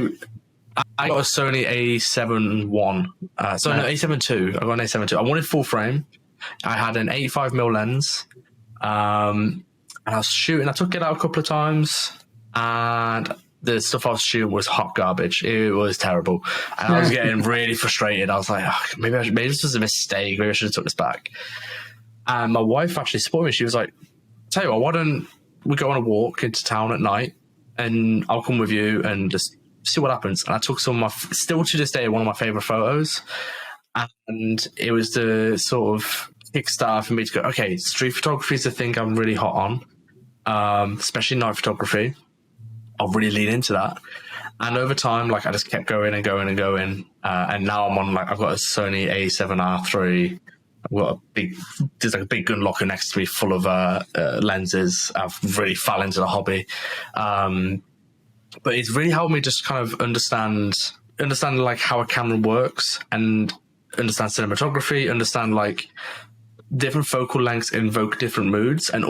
I got a Sony A7 I no, A7 II. I got an A7 II. I wanted full frame. I had an 85mm lens. And I was shooting. I took it out a couple of times. And the stuff I was shooting was hot garbage. It was terrible. And I was getting really frustrated. I was like, maybe this was a mistake. Maybe I should have took this back. And my wife actually supported me. She was like, tell you what, why don't we go on a walk into town at night and I'll come with you and just see what happens. And I took some of my, still to this day, one of my favorite photos. And it was the sort of kickstart for me to go, okay, street photography is the thing I'm really hot on, especially night photography. I'll really lean into that. And over time, I just kept going and going and going. And now I'm on, I've got a Sony A7R III. I've got there's a big gun locker next to me full of lenses. I've really fell into the hobby. But it's really helped me just kind of understand how a camera works and understand cinematography, understand different focal lengths invoke different moods, and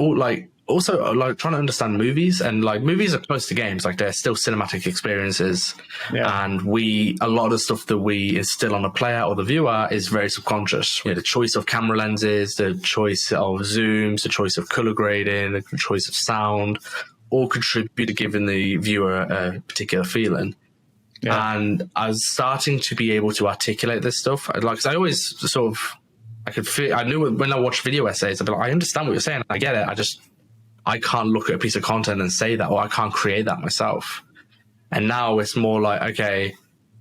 also trying to understand movies. And movies are close to games, they're still cinematic experiences. Yeah. And a lot of the stuff that we instill on the player or the viewer is very subconscious. The choice of camera lenses, the choice of zooms, the choice of color grading, the choice of sound, all contribute to giving the viewer a particular feeling. Yeah. And I was starting to be able to articulate this stuff. Cause I always I knew when I watched video essays, I'd be I understand what you're saying. I get it. I can't look at a piece of content and say that, or I can't create that myself. And now it's more okay,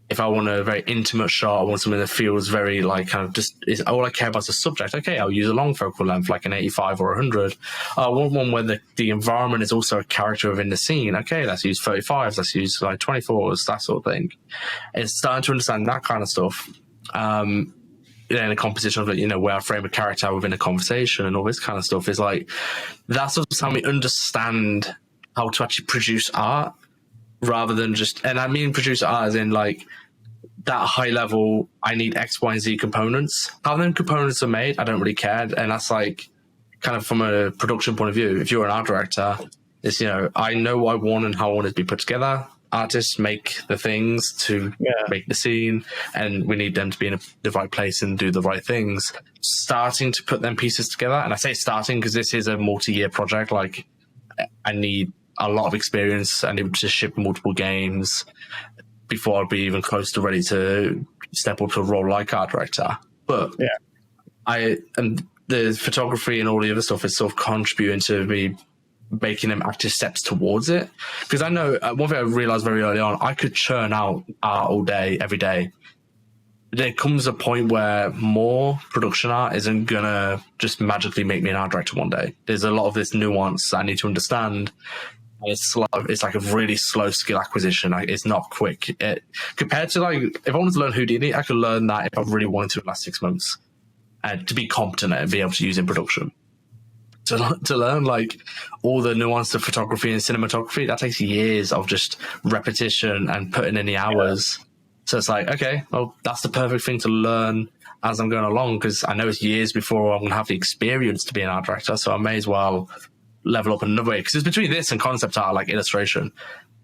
if I want a very intimate shot, I want something that feels very is all I care about is the subject. Okay, I'll use a long focal length, an 85 or 100. I want one where the environment is also a character within the scene. Okay, let's use 35s, let's use 24s, that sort of thing. It's starting to understand that kind of stuff. In a composition of where I frame a character within a conversation and all this kind of stuff is that's what's helped me understand how to actually produce art rather than and I mean produce art as in that high level, I need X, Y, and Z components. How them components are made, I don't really care. And that's kind of from a production point of view. If you're an art director, it's, I know what I want and how I want it to be put together. Artists make the things to make the scene, and we need them to be in the right place and do the right things. Starting to put them pieces together, and I say starting because this is a multi-year project. I need a lot of experience. I need to ship multiple games before I'd be even close to ready to step up to a role like art director. But and the photography and all the other stuff is sort of contributing to me making them active steps towards it. Because I know one thing I realized very early on, I could churn out art all day, every day. There comes a point where more production art isn't gonna just magically make me an art director one day. There's a lot of this nuance I need to understand. And it's slow. It's like a really slow skill acquisition. It's not quick. Compared to like, if I wanted to learn Houdini, I could learn that if I really wanted to in the last 6 months, and to be competent at it and be able to use in production. To learn like all the nuance of photography and cinematography, that takes years of just repetition and putting in the hours. So it's like, okay, well, that's the perfect thing to learn as I'm going along, because I know it's years before I'm going to have the experience to be an art director. So I may as well level up another way, because it's between this and concept art, like illustration.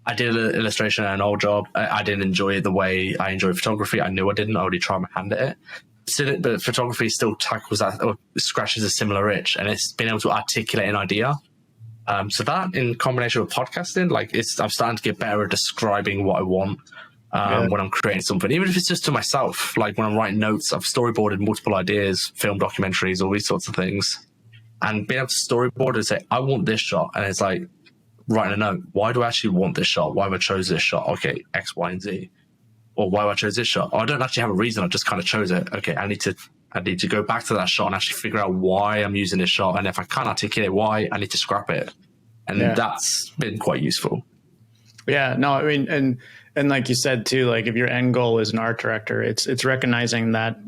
I did illustration at an old job. I didn't enjoy it the way I enjoy photography. I knew I didn't. I already tried my hand at it. But photography still tackles that, or scratches a similar itch, and it's been able to articulate an idea. So that, in combination with podcasting, like I'm starting to get better at describing what I want when I'm creating something, even if it's just to myself. Like when I'm writing notes, I've storyboarded multiple ideas, film documentaries, all these sorts of things. And being able to storyboard and say, I want this shot. And it's like writing a note. Why do I actually want this shot? Why have I chose this shot? Okay, X, Y, and Z. Or why have I chose this shot? Oh, I don't actually have a reason. I just kind of chose it. Okay, I need to go back to that shot and actually figure out why I'm using this shot. And if I can't articulate why, I need to scrap it. And that's been quite useful. Yeah, no, I mean, and like you said too, like if your end goal is an art director, it's recognizing that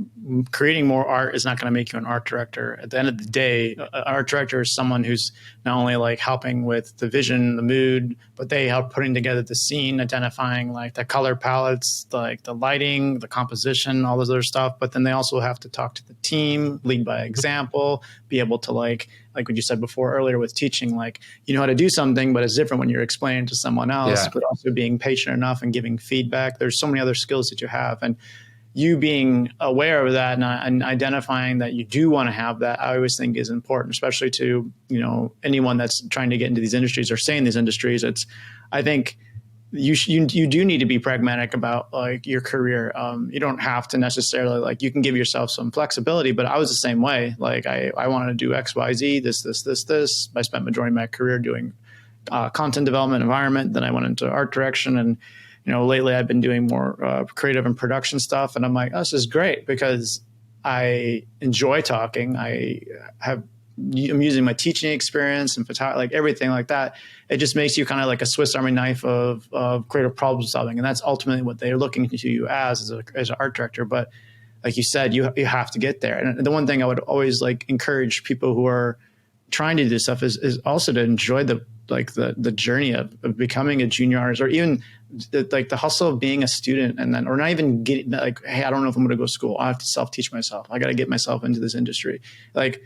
creating more art is not going to make you an art director. At the end of the day, an art director is someone who's not only like helping with the vision, the mood, but they help putting together the scene, identifying like the color palettes, like the lighting, the composition, all those other stuff. But then they also have to talk to the team, lead by example, be able to like what you said before earlier with teaching, like you know how to do something, but it's different when you're explaining to someone else, but also being patient enough and giving feedback. There's so many other skills that you have, and you being aware of that and identifying that you do want to have that, I always think is important, especially to, you know, anyone that's trying to get into these industries or stay in these industries. I think you do need to be pragmatic about like your career. You don't have to necessarily, like, you can give yourself some flexibility, but I was the same way. Like I wanted to do X, Y, Z, this. I spent majority of my career doing content development environment. Then I went into art direction, and you know, lately I've been doing more creative and production stuff. And I'm like, oh, this is great because I enjoy talking. I'm using my teaching experience and like everything like that. It just makes you kind of like a Swiss Army knife of creative problem solving. And that's ultimately what they're looking to you as an art director. But like you said, you have to get there. And the one thing I would always like encourage people who are trying to do stuff is also to enjoy the journey of becoming a junior artist, or even the hustle of being a student, and then, or not even getting like, hey, I don't know if I'm going to go to school. I have to self-teach myself. I got to get myself into this industry. Like,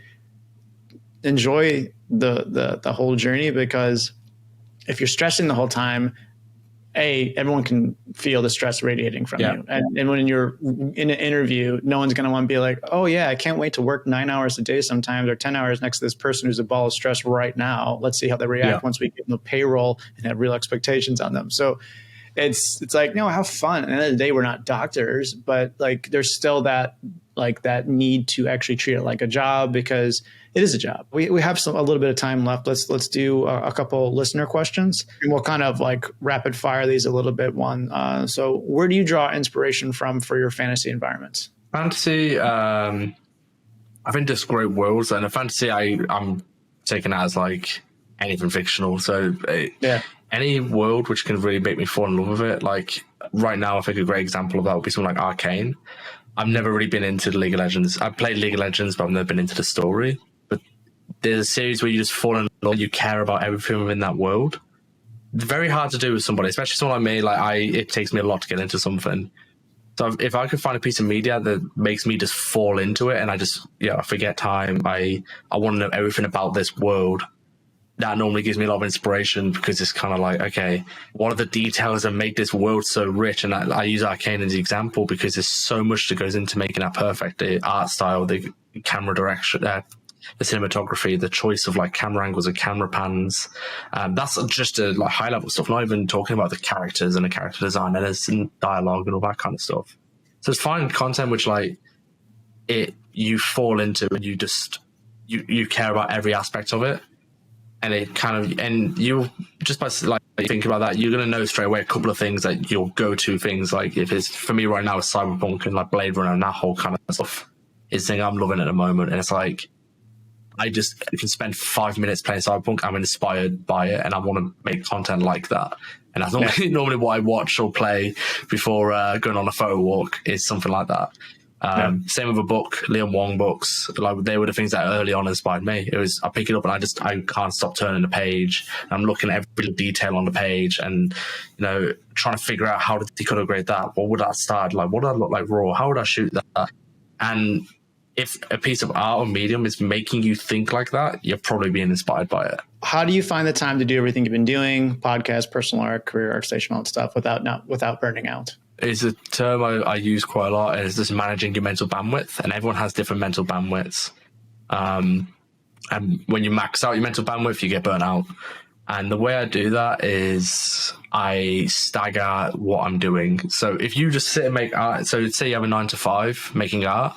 enjoy the whole journey, because if you're stressing the whole time, everyone can feel the stress radiating from you. And when you're in an interview, no one's going to want to be like, oh yeah, I can't wait to work 9 hours a day sometimes, or 10 hours next to this person who's a ball of stress right now. Let's see how they react once we get them the payroll and have real expectations on them. So it's like, no, have fun. At the end of the day, we're not doctors, but like there's still that need to actually treat it like a job, because it is a job. We have a little bit of time left. Let's do a couple listener questions, and we'll kind of like rapid fire these a little bit. So where do you draw inspiration from for your fantasy environments? Fantasy, I think just great worlds, and a fantasy I'm taking as like anything fictional. So any world which can really make me fall in love with it. Like right now, I think a great example of that would be something like Arcane. I've never really been into the League of Legends. I've played League of Legends, but I've never been into the story. But there's a series where you just fall in love, you care about everything within that world. It's very hard to do with somebody, especially someone like me. Like it takes me a lot to get into something. So if I could find a piece of media that makes me just fall into it, and I just I forget time, I want to know everything about this world. That normally gives me a lot of inspiration, because it's kind of like, okay, what are the details that make this world so rich? And I use Arcane as the example because there's so much that goes into making that perfect. The art style, the camera direction, the cinematography, the choice of like camera angles and camera pans. That's just like high level stuff, not even talking about the characters and the character design and dialogue and all that kind of stuff. So it's finding content which like you fall into, and you just you care about every aspect of it. And it kind of, and you just by like thinking about that, you're going to know straight away a couple of things that your go-to things. Like if it's, for me right now, it's Cyberpunk and like Blade Runner and that whole kind of stuff is thing I'm loving at the moment. And it's like I just can spend 5 minutes playing Cyberpunk. I'm inspired by it, and I want to make content like that. And that's normally what I watch or play before going on a photo walk is something like that. Same with a book, Leon Wong books. Like they were the things that early on inspired me. It was I pick it up and I can't stop turning the page. I'm looking at every little detail on the page, and trying to figure out how did he color grade that? What would that start like? What would that look like raw? How would I shoot that? And if a piece of art or medium is making you think like that, you're probably being inspired by it. How do you find the time to do everything you've been doing, podcast, personal art, career, ArtStation, all that stuff without burning out? It's a term I use quite a lot. It's just managing your mental bandwidth, and everyone has different mental bandwidths. And when you max out your mental bandwidth, you get burnt out. And the way I do that is I stagger what I'm doing. So if you just sit and make art, so say you have a 9 to 5 making art,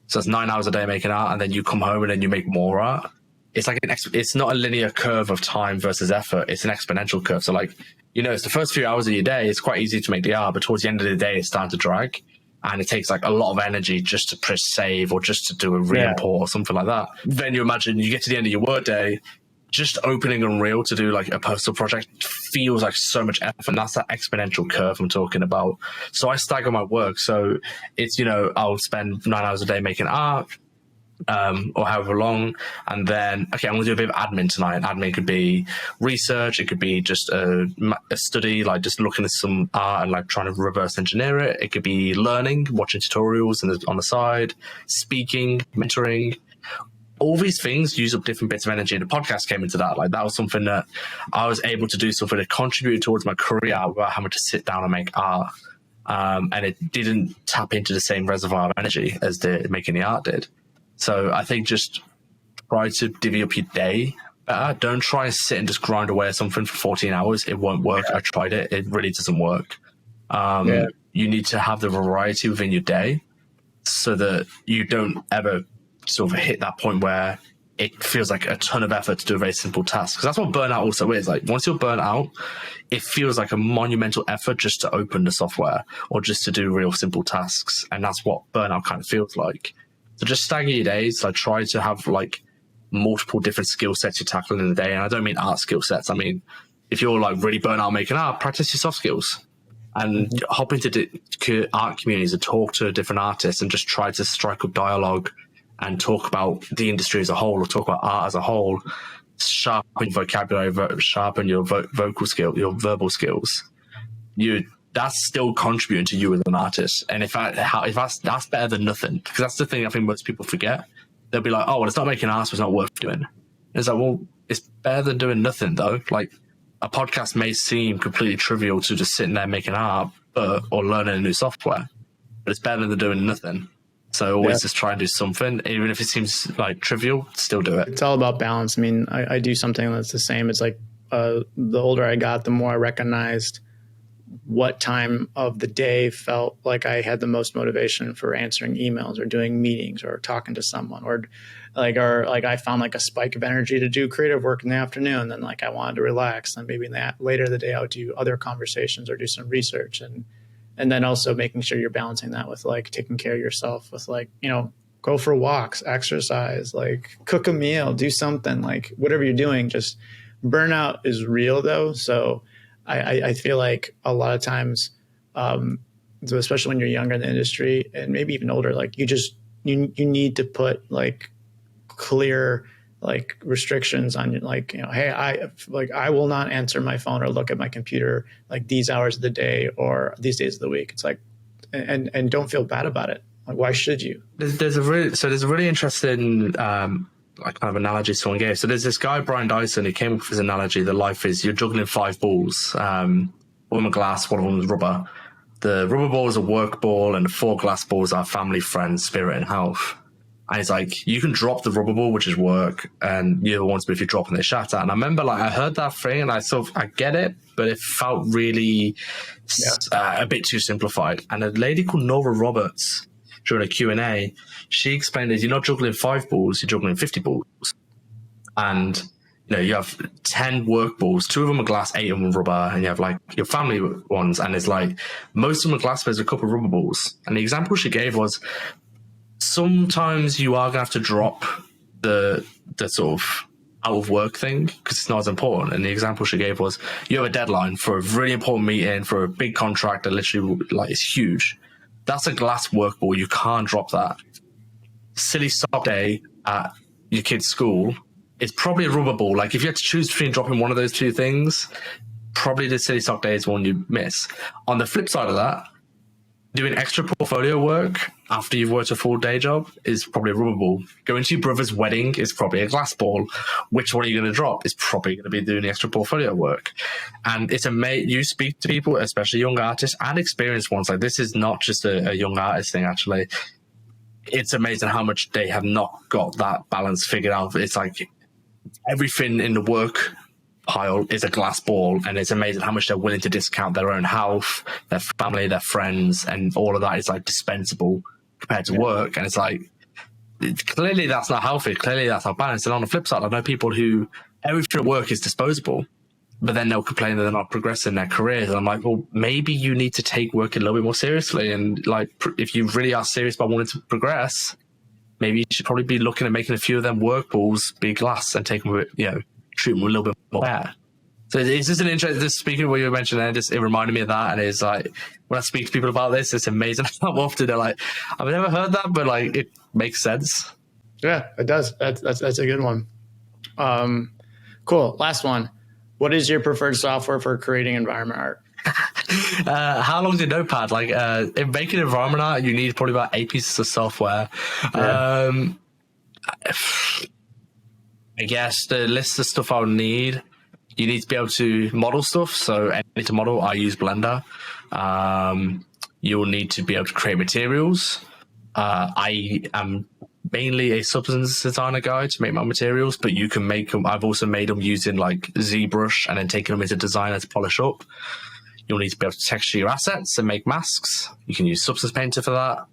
so that's 9 hours a day making art, and then you come home and then you make more art. It's like it's not a linear curve of time versus effort. It's an exponential curve. So like, it's the first few hours of your day, it's quite easy to make the art, but towards the end of the day, it's starting to drag. And it takes like a lot of energy just to press save or just to do a re-import or something like that. Then you imagine you get to the end of your work day, just opening Unreal to do like a personal project feels like so much effort. And that's that exponential curve I'm talking about. So I stagger my work. So it's, I'll spend 9 hours a day making art, or however long, and then I'm going to do a bit of admin tonight. Admin could be research, it could be just a study, like just looking at some art and like trying to reverse engineer it. It could be learning, watching tutorials on the side, speaking, mentoring. All these things use up different bits of energy, and the podcast came into that. Like that was something that I was able to do, something that contributed towards my career without having to sit down and make art. And it didn't tap into the same reservoir of energy as making the art did. So I think just try to divvy up your day better. Don't try and sit and just grind away at something for 14 hours. It won't work. I tried it. It really doesn't work. You need to have the variety within your day so that you don't ever sort of hit that point where it feels like a ton of effort to do a very simple task. Because that's what burnout also is. Like once you're burnt out, it feels like a monumental effort just to open the software or just to do real simple tasks. And that's what burnout kind of feels like. So just stagger your days. Like try to have like multiple different skill sets you're tackling in the day. And I don't mean art skill sets. I mean, if you're like really burnt out making art, practice your soft skills and hop into art communities and talk to different artists and just try to strike up dialogue and talk about the industry as a whole or talk about art as a whole. Sharpen vocabulary, sharpen your vocal skill, your verbal skills. That's still contributing to you as an artist. And if that's better than nothing, because that's the thing I think most people forget. They'll be like, oh, well, it's not making art, so it's not worth doing. And it's like, well, it's better than doing nothing though. Like a podcast may seem completely trivial to just sitting there making art or learning a new software, but it's better than doing nothing. So always just try and do something, even if it seems like trivial, still do it. It's all about balance. I mean, I do something that's the same. It's like the older I got, the more I recognized what time of the day felt like I had the most motivation for answering emails or doing meetings or talking to someone or I found like a spike of energy to do creative work in the afternoon. Then like I wanted to relax. And maybe later in the day, I would do other conversations or do some research. And then also making sure you're balancing that with like taking care of yourself with like, go for walks, exercise, like cook a meal, do something, like whatever you're doing. Just burnout is real though. So I feel like a lot of times, so especially when you're younger in the industry and maybe even older, like you need to put like clear like restrictions on like, hey, I will not answer my phone or look at my computer like these hours of the day or these days of the week. It's like, and don't feel bad about it. Like, why should you? There's a really interesting like kind of analogy someone gave. So there's this guy, Brian Dyson, who came up with his analogy that life is you're juggling 5 balls. One of them are glass, one of them is rubber. The rubber ball is a work ball and the 4 glass balls are family, friends, spirit, and health. And it's like, you can drop the rubber ball, which is work, and the other ones, but if you drop them, they shatter. And I remember like I heard that thing and I get it, but it felt really a bit too simplified. And a lady called Nora Roberts, during a Q&A, she explained that you're not juggling 5 balls, you're juggling 50 balls. And, you have 10 work balls, 2 of them are glass, 8 of them are rubber, and you have like your family ones, and it's like most of them are glass, but there's a couple of rubber balls. And the example she gave was sometimes you are going to have to drop the sort of out of work thing because it's not as important. And the example she gave was you have a deadline for a really important meeting for a big contract that literally like is huge. That's a glass work ball. You can't drop that. Silly sock day at your kid's school is probably a rubber ball. Like if you had to choose between dropping one of those two things, probably the silly sock day is one you miss. On the flip side of that, doing extra portfolio work after you've worked a full day job is probably a rubber ball. Going to your brother's wedding is probably a glass ball. Which one are you going to drop? Is probably going to be doing the extra portfolio work. And it's you speak to people, especially young artists and experienced ones. Like this is not just a young artist thing, actually. It's amazing how much they have not got that balance figured out. It's like everything in the work pile is a glass ball, and it's amazing how much they're willing to discount their own health, their family, their friends, and all of that is like dispensable compared to work. And it's like clearly that's not healthy, clearly that's not balanced. And on the flip side, I know people who everything at work is disposable, but then they'll complain that they're not progressing their careers. And I'm like, well, maybe you need to take work a little bit more seriously, and like if you really are serious about wanting to progress, maybe you should probably be looking at making a few of them work balls be glass and take them, treat them a little bit more fair. So it's just an interesting, just speaking of what you mentioned there, it reminded me of that. And it's like, when I speak to people about this, it's amazing how often they're like, I've never heard that, but like, it makes sense. Yeah, it does. That's a good one. Cool. Last one. What is your preferred software for creating environment art? How long is your notepad? Like, in making environment art, you need probably about 8 pieces of software. Yeah. I guess the list of stuff I would need, you need to be able to model stuff. So anything to model, I use Blender. You'll need to be able to create materials. I am mainly a substance designer guy to make my materials, but you can make them. I've also made them using like ZBrush and then taking them into Designer to polish up. You'll need to be able to texture your assets and make masks. You can use Substance Painter for that.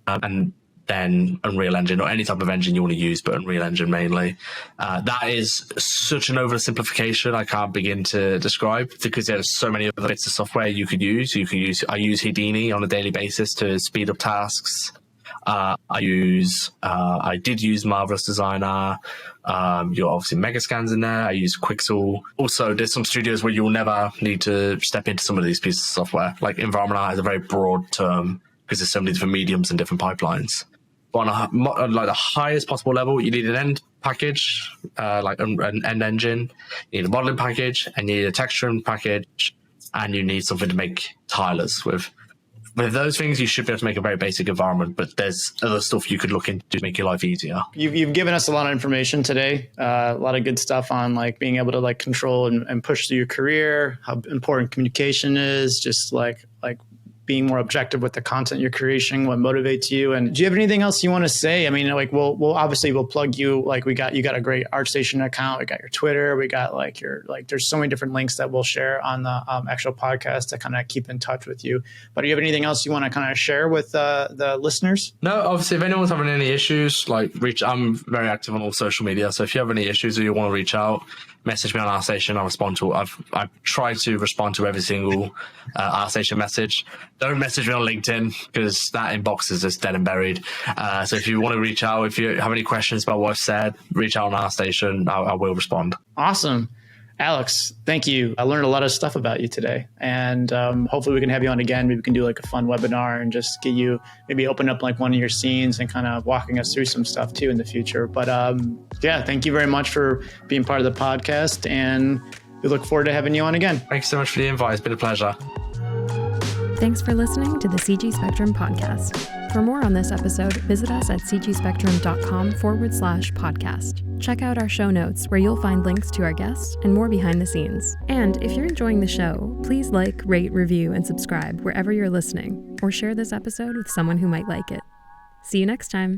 And then Unreal Engine or any type of engine you want to use, but Unreal Engine mainly. That is such an oversimplification I can't begin to describe because there's so many other bits of software you could use. I use Houdini on a daily basis to speed up tasks. I did use Marvelous Designer. You're obviously Megascans in there. I use Quixel. Also, there's some studios where you'll never need to step into some of these pieces of software. Like environment art is a very broad term because there's so many different mediums and different pipelines. But on like the highest possible level, you need an end package, like an end engine. You need a modeling package, and you need a texturing package, and you need something to make tilers with. With those things, you should be able to make a very basic environment, but there's other stuff you could look into to make your life easier. You've given us a lot of information today, a lot of good stuff on like being able to like control and push through your career, how important communication is, just like being more objective with the content you're creating, what motivates you. And do you have anything else you want to say? I mean, like we'll plug you. Like you got a great ArtStation account. We got your Twitter. We got there's so many different links that we'll share on the actual podcast to kind of keep in touch with you. But do you have anything else you want to kind of share with the listeners? No, obviously if anyone's having any issues, I'm very active on all social media. So if you have any issues or you want to reach out, message me on ArtStation. I'll respond to it. I've tried to respond to every single ArtStation message. Don't message me on LinkedIn because that inbox is just dead and buried. So if you want to reach out, if you have any questions about what I've said, reach out on ArtStation. I will respond. Awesome. Alex, thank you. I learned a lot of stuff about you today, and hopefully we can have you on again. Maybe we can do like a fun webinar and just get you maybe open up like one of your scenes and kind of walking us through some stuff too in the future. But yeah, thank you very much for being part of the podcast, and we look forward to having you on again. Thanks so much for the invite. It's been a pleasure. Thanks for listening to the CG Spectrum podcast. For more on this episode, visit us at cgspectrum.com/podcast. Check out our show notes where you'll find links to our guests and more behind the scenes. And if you're enjoying the show, please like, rate, review, and subscribe wherever you're listening, or share this episode with someone who might like it. See you next time.